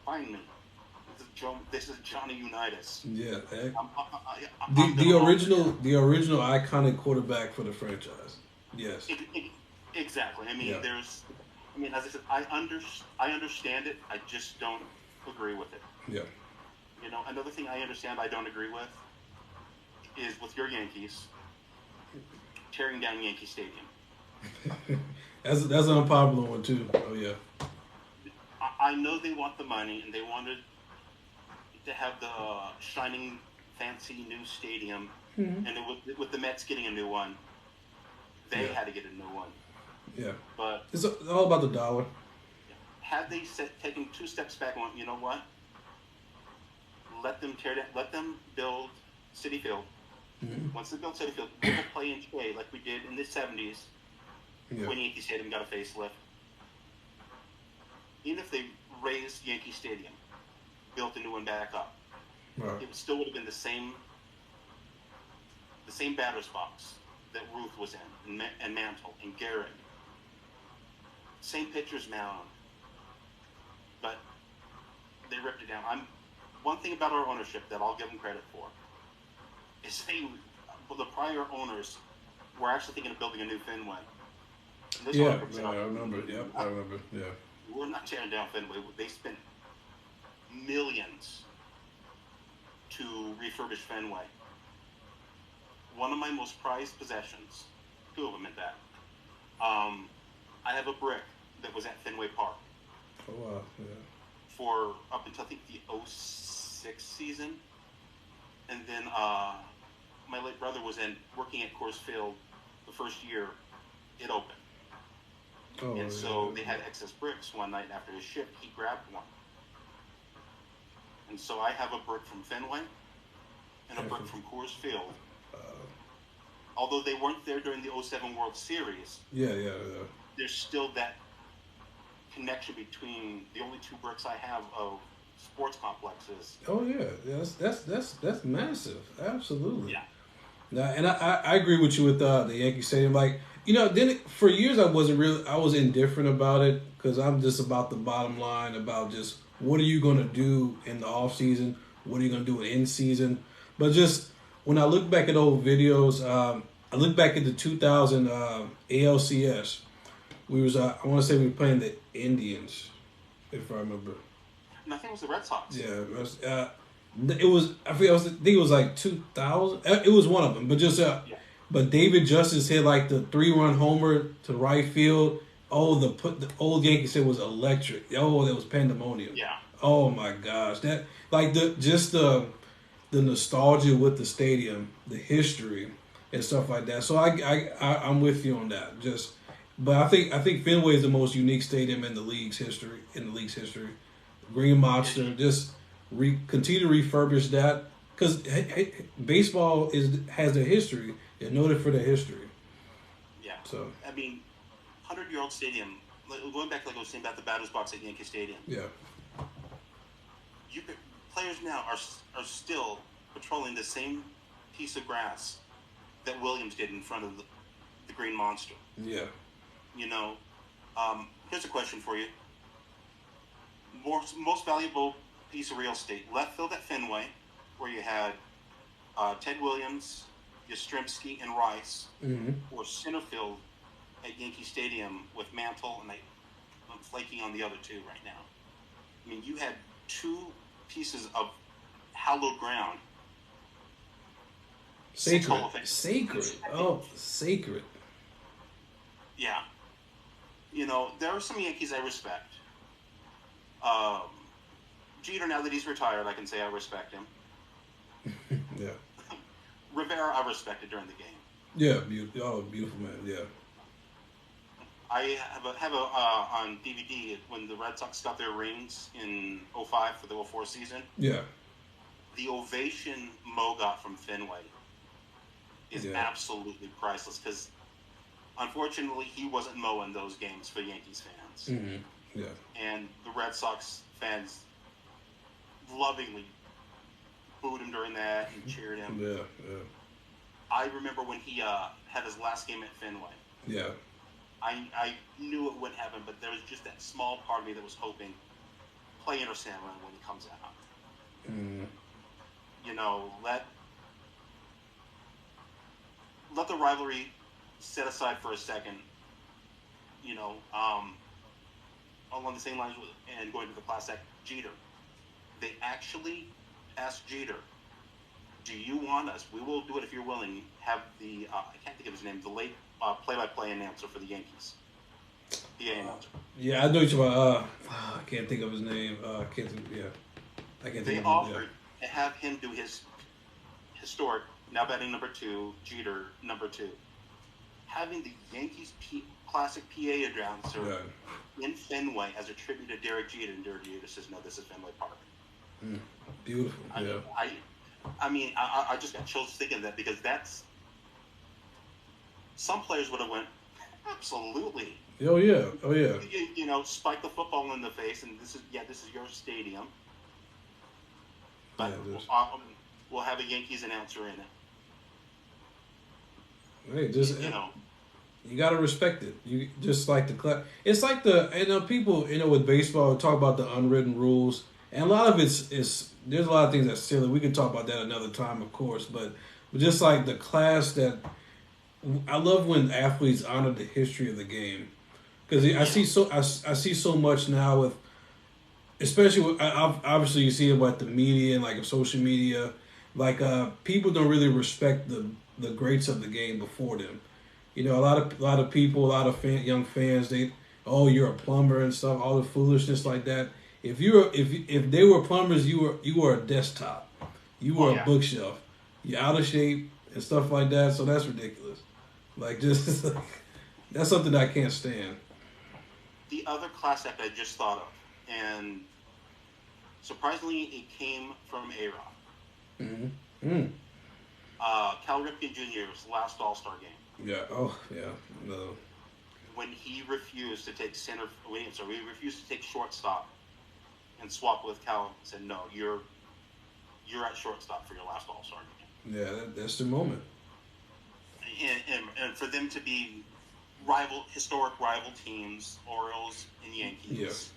Fine me. This is Johnny Unitas. Yeah. The original iconic quarterback for the franchise. Yes. Exactly. I mean, as I said, I understand it. I just don't agree with it. Yeah. You know, another thing I understand I don't agree with is with your Yankees tearing down Yankee Stadium. that's an unpopular one too. Oh yeah. I know they want the money and they wanted to have the shining, fancy new stadium, and with the Mets getting a new one, they had to get a new one. Yeah. But it's all about the dollar. Had they taken 2 steps back and went, you know what? Let them tear down. Let them build Citi Field. Once they build Citi Field, we'll play in trade like we did in the 70s when Yankee Stadium got a facelift. even if they raised Yankee Stadium, built a new one back up, Right. it still would have been the same batter's box that Ruth was in, and Mantle, and Garrett. Same pitcher's mound. But they ripped it down. One thing about our ownership that I'll give them credit for is the prior owners were actually thinking of building a new Fenway. Yeah, I remember. Yep, I remember. Yeah. We're not tearing down Fenway. They spent millions to refurbish Fenway. One of my most prized possessions, two of them at that. I have a brick that was at Fenway Park. Oh wow! Yeah. For up until I think the 06 season, and then my late brother was working at Coors Field the first year it opened. Oh, and so they had excess bricks one night after his shift. He grabbed one. And so I have a brick from Fenway and a brick from Coors Field. Although they weren't there during the 07 World Series, yeah. There's still that connection between the only two bricks I have of sports complexes. Oh yeah, that's massive. Absolutely. Yeah. Now, and I agree with you with the Yankee Stadium. Like, you know, for years I was indifferent about it because I'm just about the bottom line about just what are you going to do in the off season, what are you going to do in season. But just when I look back at old videos, I look back at the 2000 ALCS. We was I want to say we were playing the Indians, if I remember. And I think it was the Red Sox. Yeah, it was. I think it was like 2000. It was one of them, but just but David Justice hit like the 3-run homer to right field. Oh, the old Yankee said was electric. Oh, that was pandemonium. Yeah. Oh my gosh, that like the nostalgia with the stadium, the history and stuff like that. So I'm with you on that. But I think Fenway is the most unique stadium in the league's history. Green Monster, just continue to refurbish that because baseball has a history. They're noted for their history. Yeah. So I mean, 100-year-old stadium. Going back, like I was saying about the batter's box at Yankee Stadium. Yeah. Players now are still patrolling the same piece of grass that Williams did in front of the Green Monster. Yeah. You know, here's a question for you. Most valuable piece of real estate: left field at Fenway, where you had Ted Williams, Yastrzemski, and Rice, or center field at Yankee Stadium with Mantle, and I'm flaking on the other two right now. I mean, you had two pieces of hallowed ground. Sacred. Oh, sacred. Yeah. You know, there are some Yankees I respect. Jeter, now that he's retired, I can say I respect him. Yeah. Rivera, I respected during the game. Yeah, beautiful man. Yeah. I have a on DVD when the Red Sox got their rings in 05 for the 04 season. Yeah. The ovation Mo got from Fenway is absolutely priceless because, unfortunately, he wasn't mowing those games for Yankees fans. Mm-hmm. Yeah. And the Red Sox fans lovingly booed him during that and cheered him. Yeah. I remember when he had his last game at Fenway. Yeah. I knew it wouldn't happen, but there was just that small part of me that was hoping play Inter Sandlin when he comes out. Mm. You know, let the rivalry set aside for a second. You know, along the same lines and going to the Class Act, Jeter. They actually asked Jeter, do you want us, we will do it if you're willing, have the, I can't think of his name, the late play-by-play announcer for the Yankees. PA announcer. Yeah, I know you're about, I can't think of his name. I can't think of his name. They offered to have him do his historic, now batting number 2, Jeter number 2. Having the Yankees classic PA announcer in Fenway as a tribute to Derek Jeter, and Derek Jeter says, no, this is Fenway Park. Beautiful. I mean, I just got chills thinking of that because that's some players would have went absolutely. Oh yeah. Oh yeah. Spike the football in the face, and this is your stadium. But we'll have a Yankees announcer in it. Hey, just you gotta respect it. You just like the it's like people with baseball talk about the unwritten rules, and a lot of it's there's a lot of things that's silly. We can talk about that another time, of course, but just like the class that I love when athletes honor the history of the game, because I see so much now with, especially with, obviously you see it with the media and like social media, like people don't really respect the greats of the game before them. A lot of people, a lot of young fans, you're a plumber and stuff, all the foolishness like that. If they were plumbers, you were a desktop, you were a bookshelf, you're out of shape and stuff like that. So that's ridiculous. Like just that's something that I can't stand. The other class act I just thought of, and surprisingly, it came from A-Rod. Mm-hmm. Cal Ripken Jr.'s last All-Star game. Yeah. Oh, yeah. No. When he refused to take he refused to take shortstop and swap with Cal and said, "No, you're at shortstop for your last All-Star game." Yeah, that's the moment. And for them to be historic rival teams, Orioles and Yankees.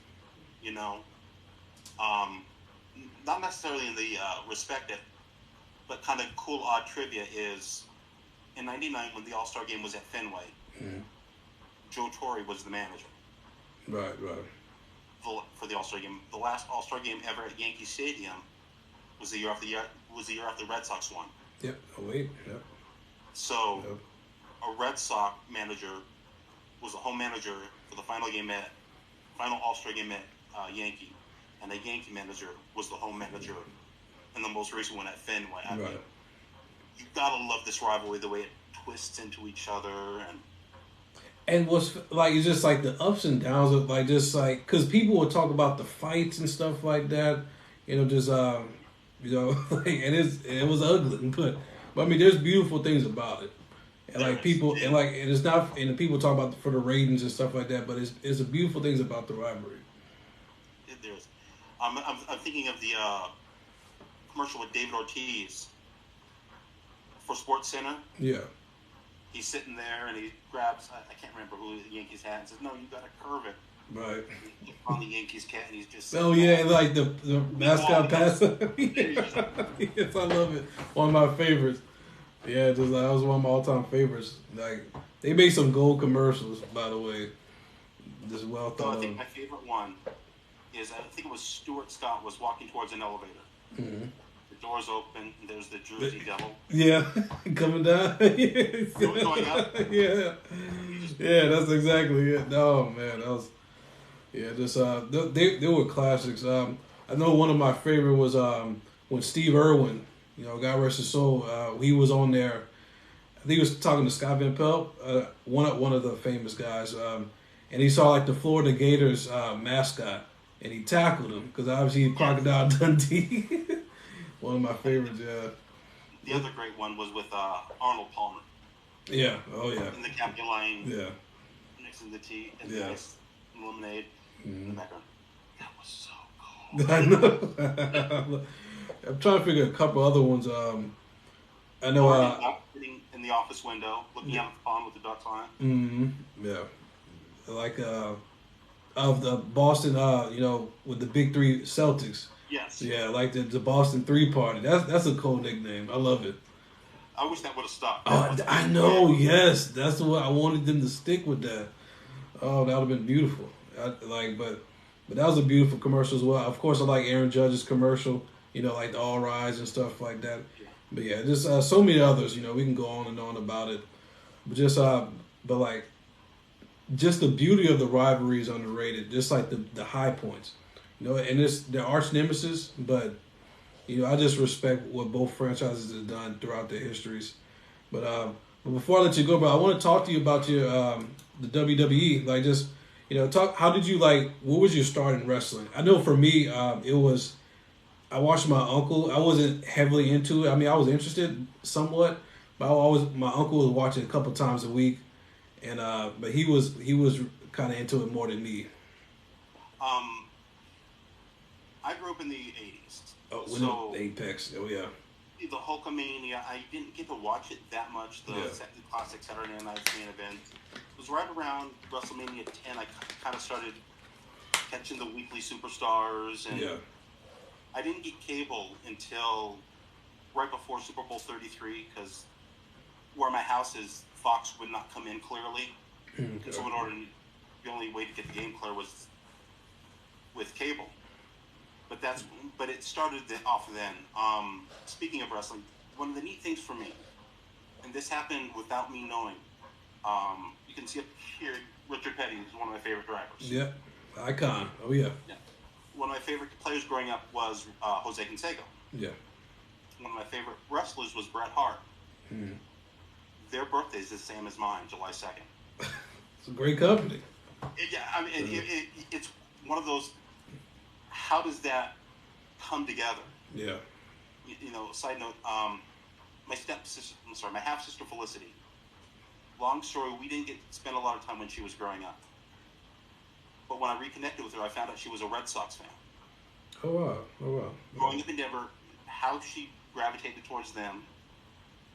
Yeah. Not necessarily in the respect it, but kind of cool odd trivia is, in '99 when the All-Star game was at Fenway, Joe Torre was the manager. Right. For the All-Star game, the last All-Star game ever at Yankee Stadium was the year after the Red Sox won. Yep. Oh wait. Yep. So, a Red Sox manager was the home manager for the final All-Star game at Yankee, and the Yankee manager was the home manager in the most recent one at Fenway. I mean, you gotta love this rivalry, the way it twists into each other, and what's like, it's just like the ups and downs of like, just like, because people will talk about the fights and stuff like that, just like, and it was ugly, but I mean, there's beautiful things about it, and like people, and like, and it's not, and the people talk about for the ratings and stuff like that, but it's the beautiful things about the rivalry. There's, I'm thinking of the commercial with David Ortiz for Sports Center. Yeah. He's sitting there and he grabs, I can't remember who the Yankees had, and says, "No, you got to curve it." Right. On the Yankees cat, and he's just. Oh yeah, like the mascot pass. Yes, I love it. One of my favorites. Yeah, just that was one of my all-time favorites. Like they made some gold commercials, by the way. Just well thought. I think my favorite one is, I think it was Stuart Scott was walking towards an elevator. Mm-hmm. The doors open, and there's the Jersey Devil. Yeah, coming down. Going up. Yeah, that's exactly it. Oh man, that was. Yeah, just they were classics. I know one of my favorite was when Steve Irwin, God rest his soul, he was on there. I think he was talking to Scott Van Pelt, one of the famous guys, and he saw like the Florida Gators mascot, and he tackled him because obviously Crocodile Dundee. One of my favorites, yeah. The other great one was with Arnold Palmer. Yeah, oh yeah. In the Capital Line. Yeah. Mixing the tea and the ice and lemonade in the background. That was so cool. I know. I'm trying to figure a couple other ones. I know. Sitting in the office window, looking out the pond with the ducks on it. Mm-hmm. Yeah. Like of the Boston, with the big three Celtics. Yes. Yeah, like the Boston 3 Party. That's a cool nickname. I love it. I wish that would have stopped. Oh, I know. Yes, that's what I wanted them to stick with that. Oh, that would have been beautiful. But that was a beautiful commercial as well. Of course, I like Aaron Judge's commercial. Like the All Rise and stuff like that. Yeah. But yeah, just so many others. We can go on and on about it. But just just the beauty of the rivalry is underrated. Just like the high points. And it's their arch nemesis, but I just respect what both franchises have done throughout their histories. But before I let you go, bro, I want to talk to you about your the WWE. Like, just talk. How did you what was your start in wrestling? I know for me, it was. I watched my uncle. I wasn't heavily into it. I mean, I was interested somewhat, but my uncle was watching a couple times a week, and but he was kind of into it more than me. I grew up in the 80s. Oh, so the Apex. Oh, yeah. The Hulkamania, I didn't get to watch it that much. The classic Saturday Night main event. It was right around WrestleMania 10. I kind of started catching the weekly superstars. And I didn't get cable until right before Super Bowl 33 because where my house is, Fox would not come in clearly. Okay. So the only way to get the game clear was with cable. But it started off then. Speaking of wrestling, one of the neat things for me, and this happened without me knowing, you can see up here, Richard Petty is one of my favorite drivers. Yeah, icon. Oh, yeah. One of my favorite players growing up was Jose Canseco. Yeah. One of my favorite wrestlers was Bret Hart. Their birthday is the same as mine, July 2nd. It's a great company. It's one of those. How does that come together? Yeah. Side note, my half sister Felicity. Long story, we didn't spend a lot of time when she was growing up. But when I reconnected with her, I found out she was a Red Sox fan. Oh wow. Growing up in Denver, how she gravitated towards them.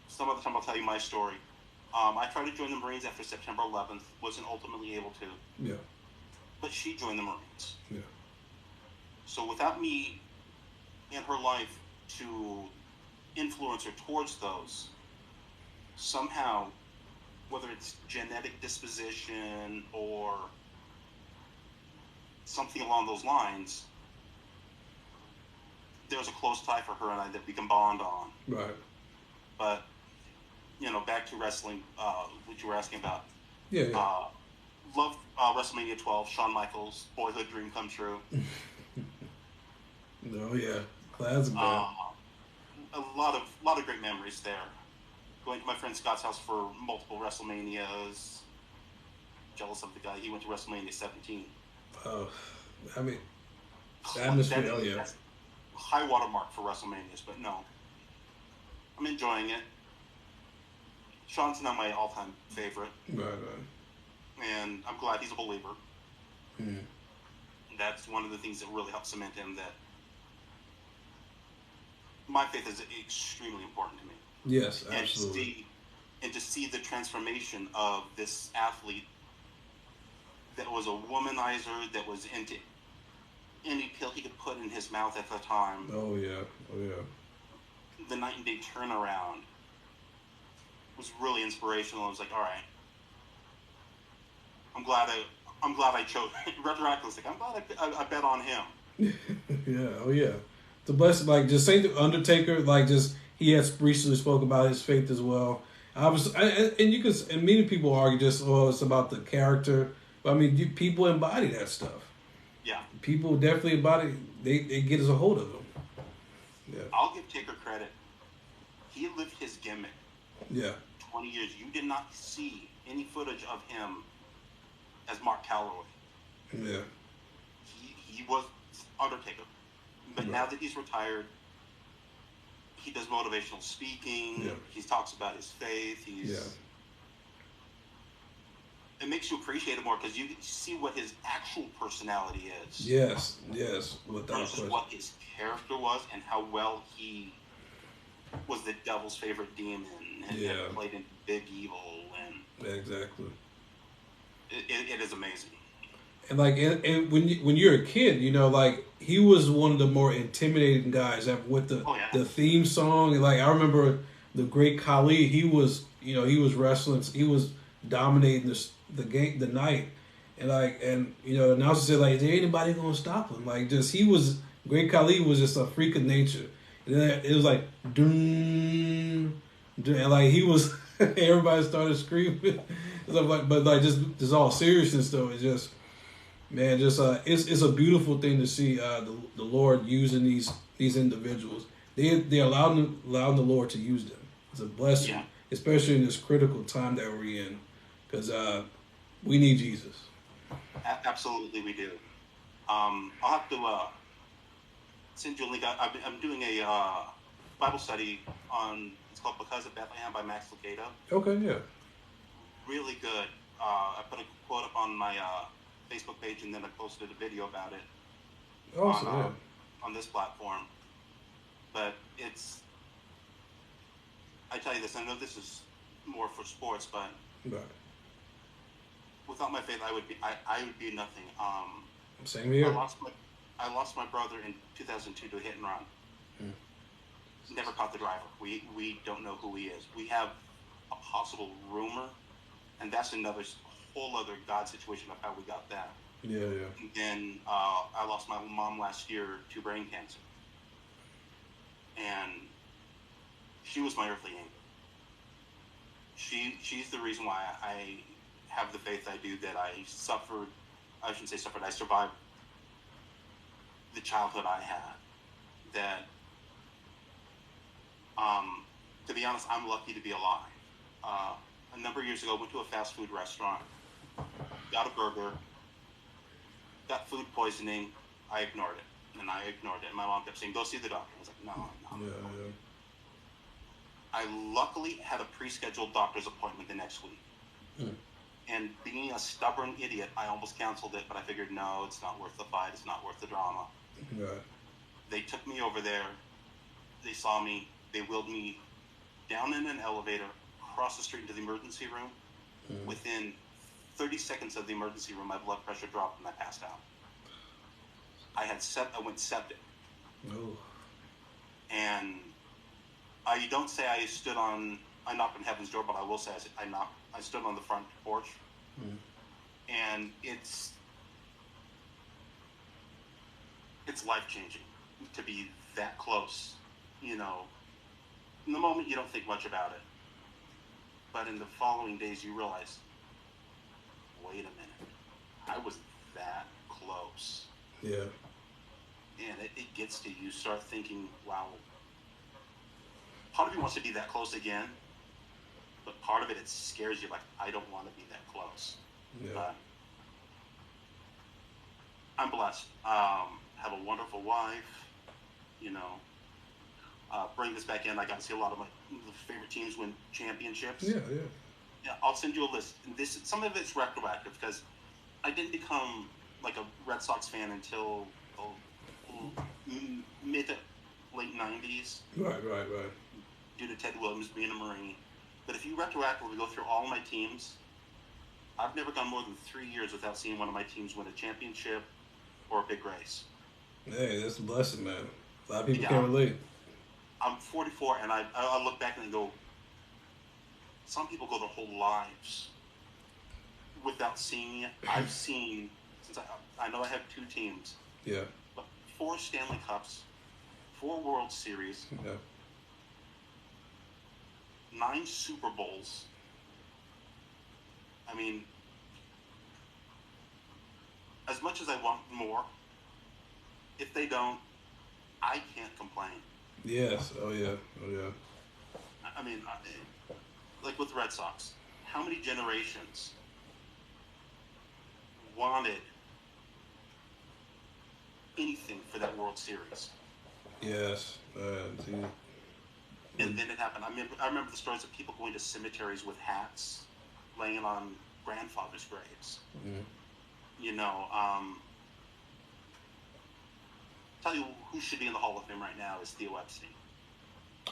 Some other time I'll tell you my story. I tried to join the Marines after September 11th. Wasn't ultimately able to. Yeah. But she joined the Marines. Yeah. So without me in her life to influence her towards those, somehow, whether it's genetic disposition or something along those lines, there's a close tie for her and I that we can bond on. Right. But, back to wrestling, what you were asking about. Yeah. Love WrestleMania 12, Shawn Michaels, boyhood dream come true. Oh yeah, classic. A lot of great memories there. Going to my friend Scott's house for multiple WrestleManias. Jealous of the guy. He went to WrestleMania 17. Oh, I mean, the atmosphere. Oh yeah. That's high watermark for WrestleManias, but no, I'm enjoying it. Shawn's not my all-time favorite. Right. And I'm glad he's a believer. That's one of the things that really helps cement him that my faith is extremely important to me. Yes, absolutely. And to see the transformation of this athlete that was a womanizer, that was into any pill he could put in his mouth at the time. Oh yeah. The night and day turnaround was really inspirational. I was like, all right, I'm glad I chose retroactively. I'm glad I bet on him. Yeah. Oh yeah. The blessing, like just say the Undertaker, like just he has recently spoke about his faith as well. And many people argue just it's about the character, but I mean people embody that stuff. Yeah. People definitely embody. They get as a hold of them. Yeah. I'll give Taker credit. He lived his gimmick. Yeah. 20 years. You did not see any footage of him as Mark Calloway. Yeah. He was Undertaker. But now that he's retired, he does motivational speaking. Yeah. He talks about his faith. It makes you appreciate it more because you see what his actual personality is. Yes. Without versus question. what his character was and how well he was the devil's favorite demon and played in Big Evil. And exactly. It is amazing. And like, and when you're a kid, like he was one of the more intimidating guys with the theme song. And like I remember the great Khali. He was wrestling. He was dominating the night. And like, the announcer said like, is there anybody gonna stop him? Like, Great Khali was just a freak of nature. And then it was like, doom, and like he was, everybody started screaming. But just all seriousness though, it's just. Man, it's a beautiful thing to see the Lord using these individuals. They're allowing the Lord to use them. It's a blessing, especially in this critical time that we're in, because we need Jesus. Absolutely, we do. I'll have to send you a link. I'm doing a Bible study on. It's called "Because of Bethlehem" by Max Lucado. Okay, yeah. Really good. I put a quote up on my Facebook page, and then I posted a video about it Awesome, yeah. on this platform. But I tell you this, I know this is more for sports, but Right. without my faith, I would be nothing. Same here. I lost my brother in 2002 to a hit and run. Never caught the driver. We don't know who he is. We have a possible rumor, and that's another whole other God situation of how we got that. Yeah. And then I lost my mom last year to brain cancer, and she was my earthly angel. She's the reason why I have the faith I do, that I suffered. I shouldn't say suffered. I survived the childhood I had. That, to be honest, I'm lucky to be alive. A number of years ago, I went to a fast food restaurant, got a burger, got food poisoning. I ignored it, and my mom kept saying, "Go see the doctor." I was like, "No." Yeah. I luckily had a pre-scheduled doctor's appointment the next week. And being a stubborn idiot, I almost canceled it, but I figured, no, it's not worth the fight. It's not worth the drama. Right. They took me over there. They saw me. They wheeled me down in an elevator, across the street into the emergency room. Within 30 seconds of the emergency room, my blood pressure dropped and I passed out. I went septic. Oh. And you don't say I knocked on heaven's door, but I will say I stood on the front porch. And it's life-changing to be that close. You know, in the moment you don't think much about it, but in the following days you realize, wait a minute, I was that close. Yeah. And it gets to you. Start thinking, wow. Part of you wants to be that close again, but part of it scares you. Like, I don't want to be that close. Yeah. But I'm blessed. Have a wonderful wife. You know, bring this back in. I got to see a lot of my favorite teams win championships. Yeah. Yeah, I'll send you a list. Some of it's retroactive because I didn't become like a Red Sox fan until mid to late 90s. Right. Due to Ted Williams being a Marine. But if you retroactively go through all my teams, I've never gone more than 3 years without seeing one of my teams win a championship or a big race. Hey, that's a blessing, man. A lot of people can't relate. I'm 44, and I look back and I go, some people go their whole lives without seeing it. I've seen, since I know I have 2 teams. Yeah. But 4 Stanley Cups, 4 World Series. Yeah. 9 Super Bowls. I mean, as much as I want more, if they don't, I can't complain. Yes. Oh yeah. I mean, like with the Red Sox, how many generations wanted anything for that World Series? Yes. And then it happened. I remember the stories of people going to cemeteries with hats, laying on grandfathers' graves. You know, tell you who should be in the Hall of Fame right now is Theo Epstein.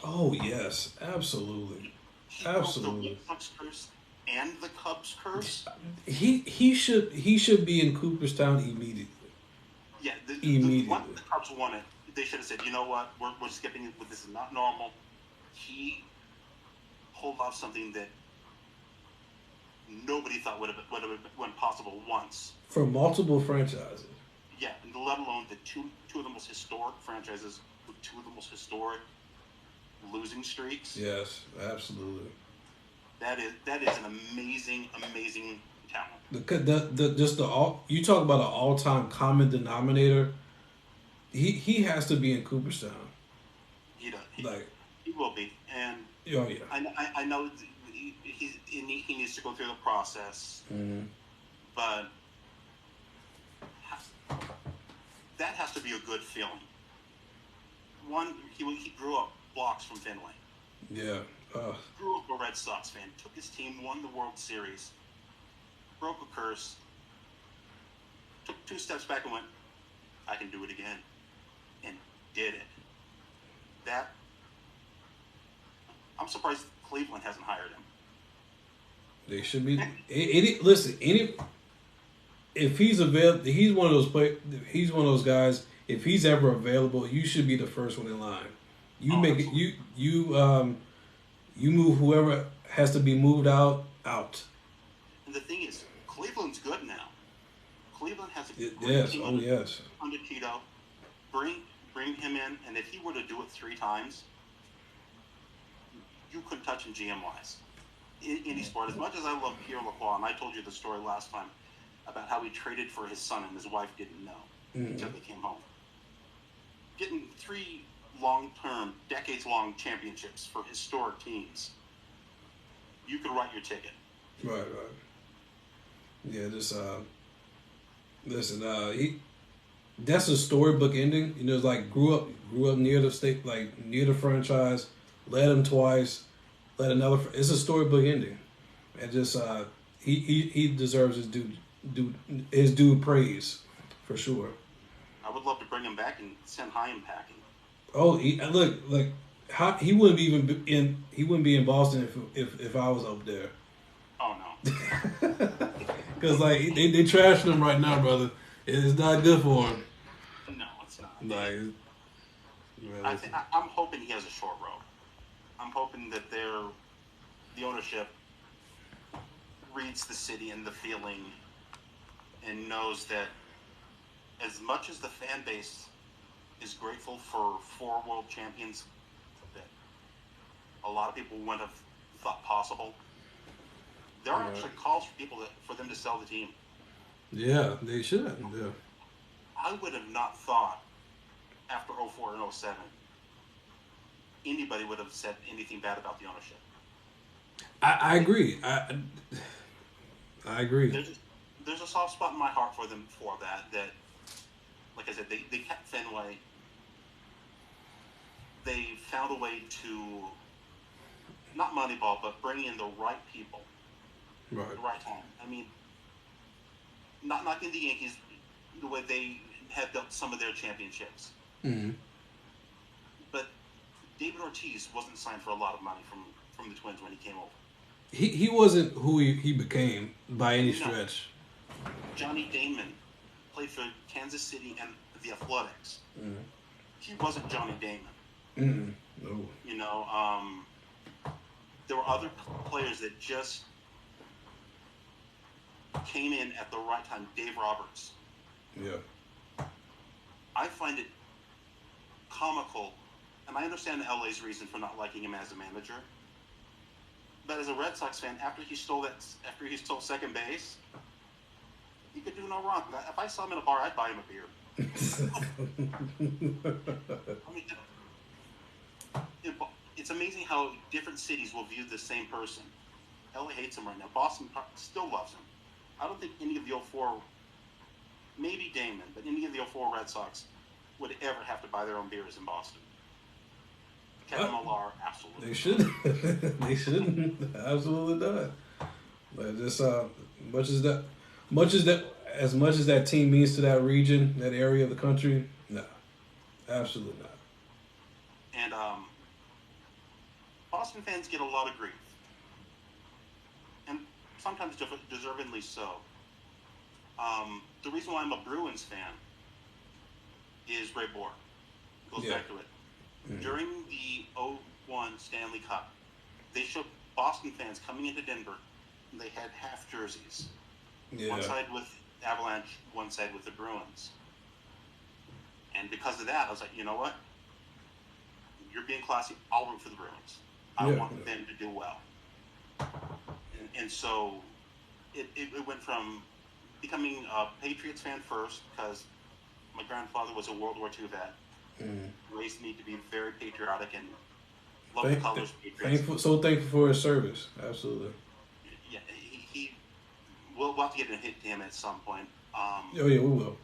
Oh yes, absolutely. He broke the Red Sox curse and the Cubs curse. He should be in Cooperstown immediately. Yeah, immediately. Once the Cubs won it, they should have said, you know what, we're skipping it. This is not normal. He pulled off something that nobody thought would have been possible once. For multiple franchises. Yeah, and let alone the two of the most historic franchises with 2 of the most historic losing streaks. Yes, absolutely. That is an amazing talent. You talk about an all-time common denominator. He has to be in Cooperstown. He does. He will be, and oh yeah. I know he needs to go through the process, but that has to be a good feeling. One, he grew up blocks from Fenway. Yeah. Grew up a Red Sox fan. Took his team, won the World Series. broke a curse, took 2 steps back and went, I can do it again, and did it. That, I'm surprised Cleveland hasn't hired him. They should be. If he's available, he's one of those He's one of those guys. If he's ever available, you should be the first one in line. You make it. You move whoever has to be moved out. And the thing is, Cleveland's good now. Cleveland has a great team under Tito. Bring him in, and if he were to do it 3 times, you couldn't touch him GM-wise. In any sport, as much as I love Pierre Lacroix, and I told you the story last time about how he traded for his son and his wife didn't know until they came home. Getting 3 long-term, decades-long championships for historic teams, you could write your ticket. Right. Yeah, that's a storybook ending. You know, it's like grew up near the state, like near the franchise, led him twice, led another. It's a storybook ending, and just he deserves his due praise for sure. I would love to bring him back and send Chaim packing. Oh, he wouldn't be in Boston if I was up there. Oh no. Because like they trashing him right now, brother. It's not good for him. No, it's not. I'm hoping he has a short road. I'm hoping that the ownership reads the city and the feeling and knows that as much as the fan base is grateful for 4 world champions that a lot of people wouldn't have thought possible, there are actually calls for people for them to sell the team. Yeah, they should. Yeah. I would have not thought after 04 and 07 anybody would have said anything bad about the ownership. I agree. I agree. There's a soft spot in my heart for them for that. That, like I said, they kept Fenway. They found a way to not moneyball, but bring in the right people. Right. At the right time. I mean, not knocking the Yankees the way they have built some of their championships. Mm-hmm. But David Ortiz wasn't signed for a lot of money from the Twins when he came over. He wasn't who he became by any stretch. Johnny Damon played for Kansas City and the Athletics. Mm-hmm. He wasn't Johnny Damon. Mm-hmm. No. You know, there were other players that just came in at the right time. Dave Roberts. Yeah. I find it comical, and I understand LA's reason for not liking him as a manager. But as a Red Sox fan, after he stole second base, he could do no wrong. If I saw him in a bar, I'd buy him a beer. I mean, it's amazing how different cities will view the same person. LA hates him right now. Boston still loves him. I don't think any of the 04, maybe Damon, but any of the 04 Red Sox would ever have to buy their own beers in Boston. Kevin Millar, absolutely. They should. They shouldn't. Absolutely not. But just as much as that team means to that region, that area of the country, no, absolutely not. And Boston fans get a lot of grief, and sometimes deservedly so. The reason why I'm a Bruins fan is Ray Bohr. Goes back to it. Mm-hmm. During the 01 Stanley Cup, they showed Boston fans coming into Denver, and they had half jerseys. Yeah. One side with Avalanche, one side with the Bruins. And because of that, I was like, you know what? You're being classy. I'll root for the Bruins. I want them to do well. And so it went from becoming a Patriots fan first, because my grandfather was a World War II vet. Raised me to be very patriotic and love the colors of Patriots. Thankful for his service. Absolutely. Yeah, we'll have to get a hit to him at some point. We will.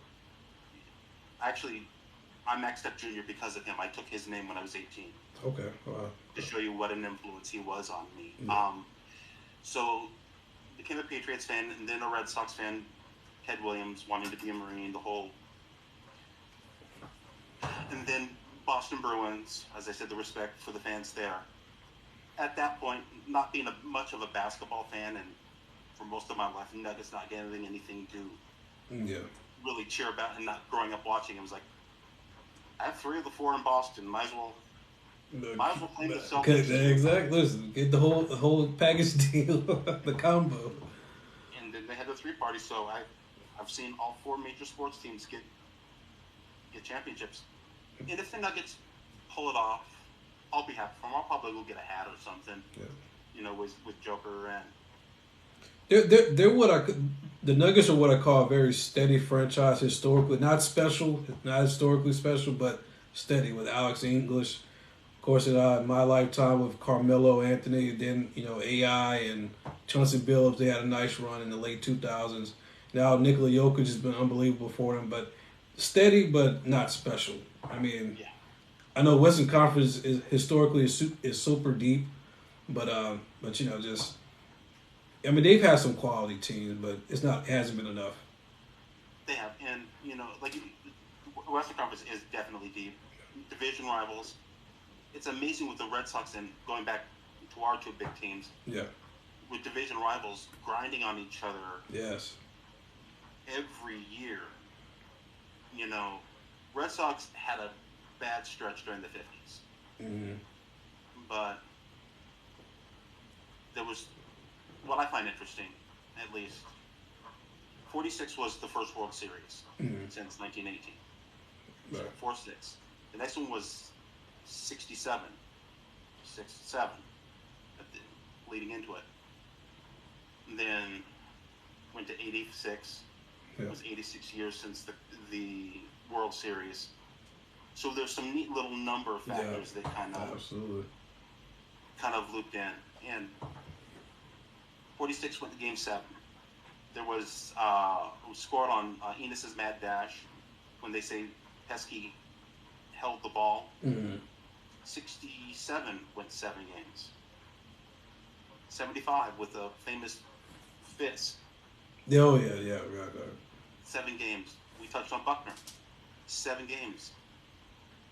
Actually, I'm Max Stepp Jr. because of him. I took his name when I was 18. Okay. Wow. To show you what an influence he was on me. Yeah. So became a Patriots fan, and then a Red Sox fan. Ted Williams wanting to be a Marine, the whole, and then Boston Bruins. As I said, the respect for the fans there. At that point, not being much of a basketball fan, and for most of my life, Nuggets not getting anything to really cheer about, and not growing up watching, it was like, I have 3 of the 4 in Boston. Might as well claim the Celtics. Exactly. Listen, get the whole package deal, the combo. And then they had the 3 party. So I've seen all 4 major sports teams get championships. And if the Nuggets pull it off, I'll be happy for them. I'll probably go get a hat or something. Yeah. You know, with Joker and. They're the Nuggets are what I call a very steady franchise historically. Not special, not historically special, but steady with Alex English. Of course, in my lifetime with Carmelo Anthony, then, AI and Chauncey Billups, they had a nice run in the late 2000s. Now Nikola Jokic has been unbelievable for them, but steady, but not special. I mean, I know Western Conference is historically is super deep, but just. I mean, they've had some quality teams, but it hasn't been enough. They have, and Western Conference is definitely deep. Division rivals. It's amazing with the Red Sox and going back to our 2 big teams. Yeah. With division rivals grinding on each other. Yes. Every year. Red Sox had a bad stretch during the 50s. Mm-hmm. But there was. What I find interesting, at least, 46 was the first World Series since 1918. Right. So 4-6. The next one was 67, 6-7, leading into it. And then went to 86. Yeah. It was 86 years since the World Series. So there's some neat little number of factors that kind of looped in. And 46 went to Game 7. There was scored on Enos's mad dash when they say Pesky held the ball. Mm-hmm. 67 went 7 games. 75 with a famous fist. Oh, yeah, right. 7 games. We touched on Buckner. 7 games.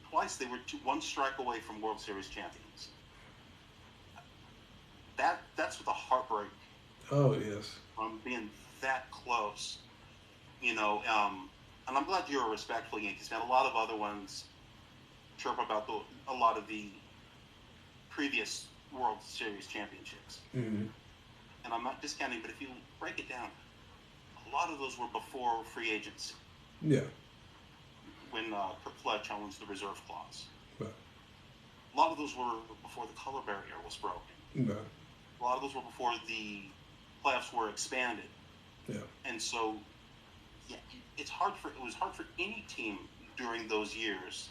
Twice they were 1 strike away from World Series champions. That's with a heartbreak. Oh, yes. From being that close, and I'm glad you're a respectful Yankees fan. A lot of other ones chirp about a lot of the previous World Series championships. Mm-hmm. And I'm not discounting, but if you break it down, a lot of those were before free agents. Yeah. When Kirk Flood challenged the reserve clause. Right. A lot of those were before the color barrier was broken. Right. A lot of those were before the playoffs were expanded. Yeah. And so, it was hard for any team during those years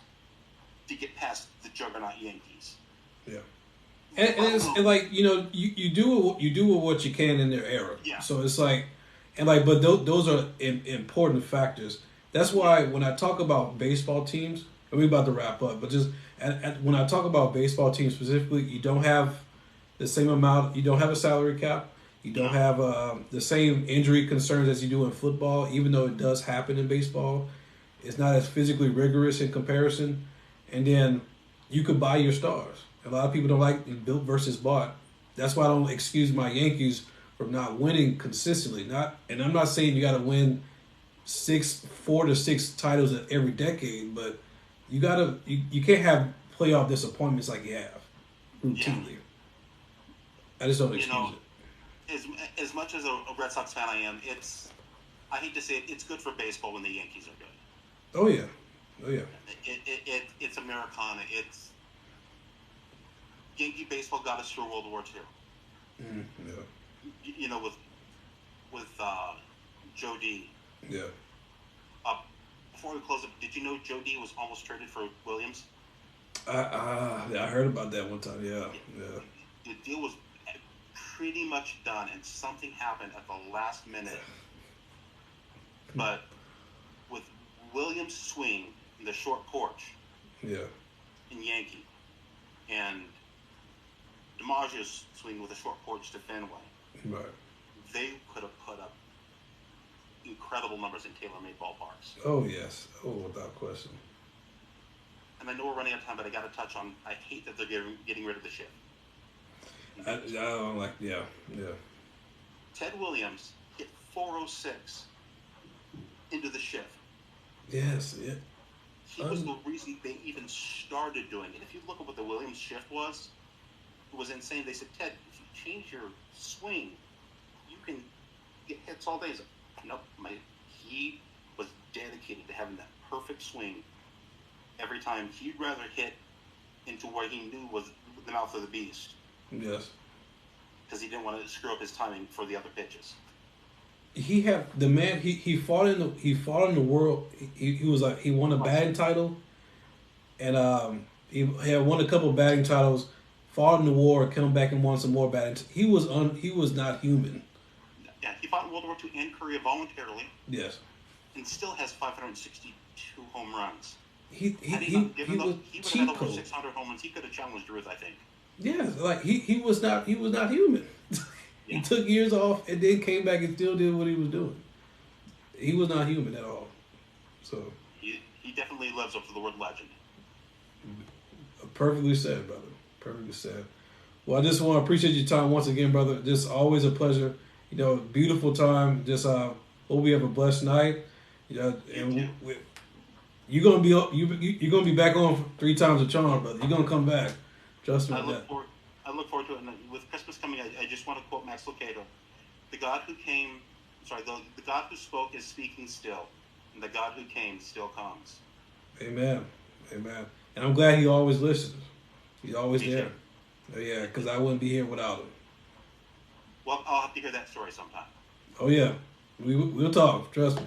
to get past the juggernaut Yankees. Yeah. And like, you do what you can in their era. Yeah. So it's like, but those are important factors. That's why when I talk about baseball teams, and we're about to wrap up, but just when I talk about baseball teams specifically, you don't have the same amount. You don't have a salary cap. You don't have the same injury concerns as you do in football, even though it does happen in baseball. It's not as physically rigorous in comparison. And then you could buy your stars. A lot of people don't like built versus bought. That's why I don't excuse my Yankees from not winning consistently. And I'm not saying you got to win 4 to 6 titles every decade, but you can't have playoff disappointments like you have routinely. Yeah. I just don't excuse it. As much as a Red Sox fan I am, I hate to say it, it's good for baseball when the Yankees are good. Oh yeah. It's Americana. It's Yankee baseball got us through World War II. Yeah. With Joe D. Yeah. Before we close up, did you know Joe D was almost traded for Williams? I heard about that one time. Yeah. The deal was pretty much done, and something happened at the last minute. But with Williams' swing in the short porch, in Yankee, and DiMaggio's swing with a short porch to Fenway, right, they could have put up incredible numbers in tailor-made ballparks. Oh, yes. Oh, without question. And I know we're running out of time, but I got to touch on, I hate that they're getting rid of the shift. I don't like, yeah. Ted Williams hit 406 into the shift. Yes, yeah. He was the reason they even started doing it. If you look at what the Williams shift was, it was insane. They said, Ted, if you change your swing, you can get hits all day. He's like, nope. He was dedicated to having that perfect swing every time. He'd rather hit into where he knew was the mouth of the beast. Yes. Because he didn't want to screw up his timing for the other pitches. He fought in the world. He was like, he won a batting title, and he had won a couple of batting titles. Fought in the war, come back and won some more batting. He was not human. Yeah, he fought in World War II and Korea voluntarily. Yes. And still has 562 home runs. He would have had over 600 home runs. He could have challenged Ruth, I think. Yes, like he was not human. He took years off and then came back and still did what he was doing. He was not human at all. So he definitely lives up to the word legend. Perfectly said, brother. Perfectly said. Well, I just want to appreciate your time once again, brother. Just always a pleasure. You know, beautiful time. Just hope we have a blessed night. You know, and you're gonna be back on 3 times a charm, brother. You're gonna come back. Trust me on that. I look forward to it. And with Christmas coming, I just want to quote Max Lucado. The God who spoke is speaking still, and the God who came still comes. Amen. Amen. And I'm glad he always listens. He's always there. Oh, yeah, because I wouldn't be here without him. Well, I'll have to hear that story sometime. Oh, yeah. We'll talk. Trust me.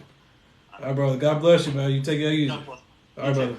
All right, brother. God bless you, man. You take it easy. God bless. All right, brother.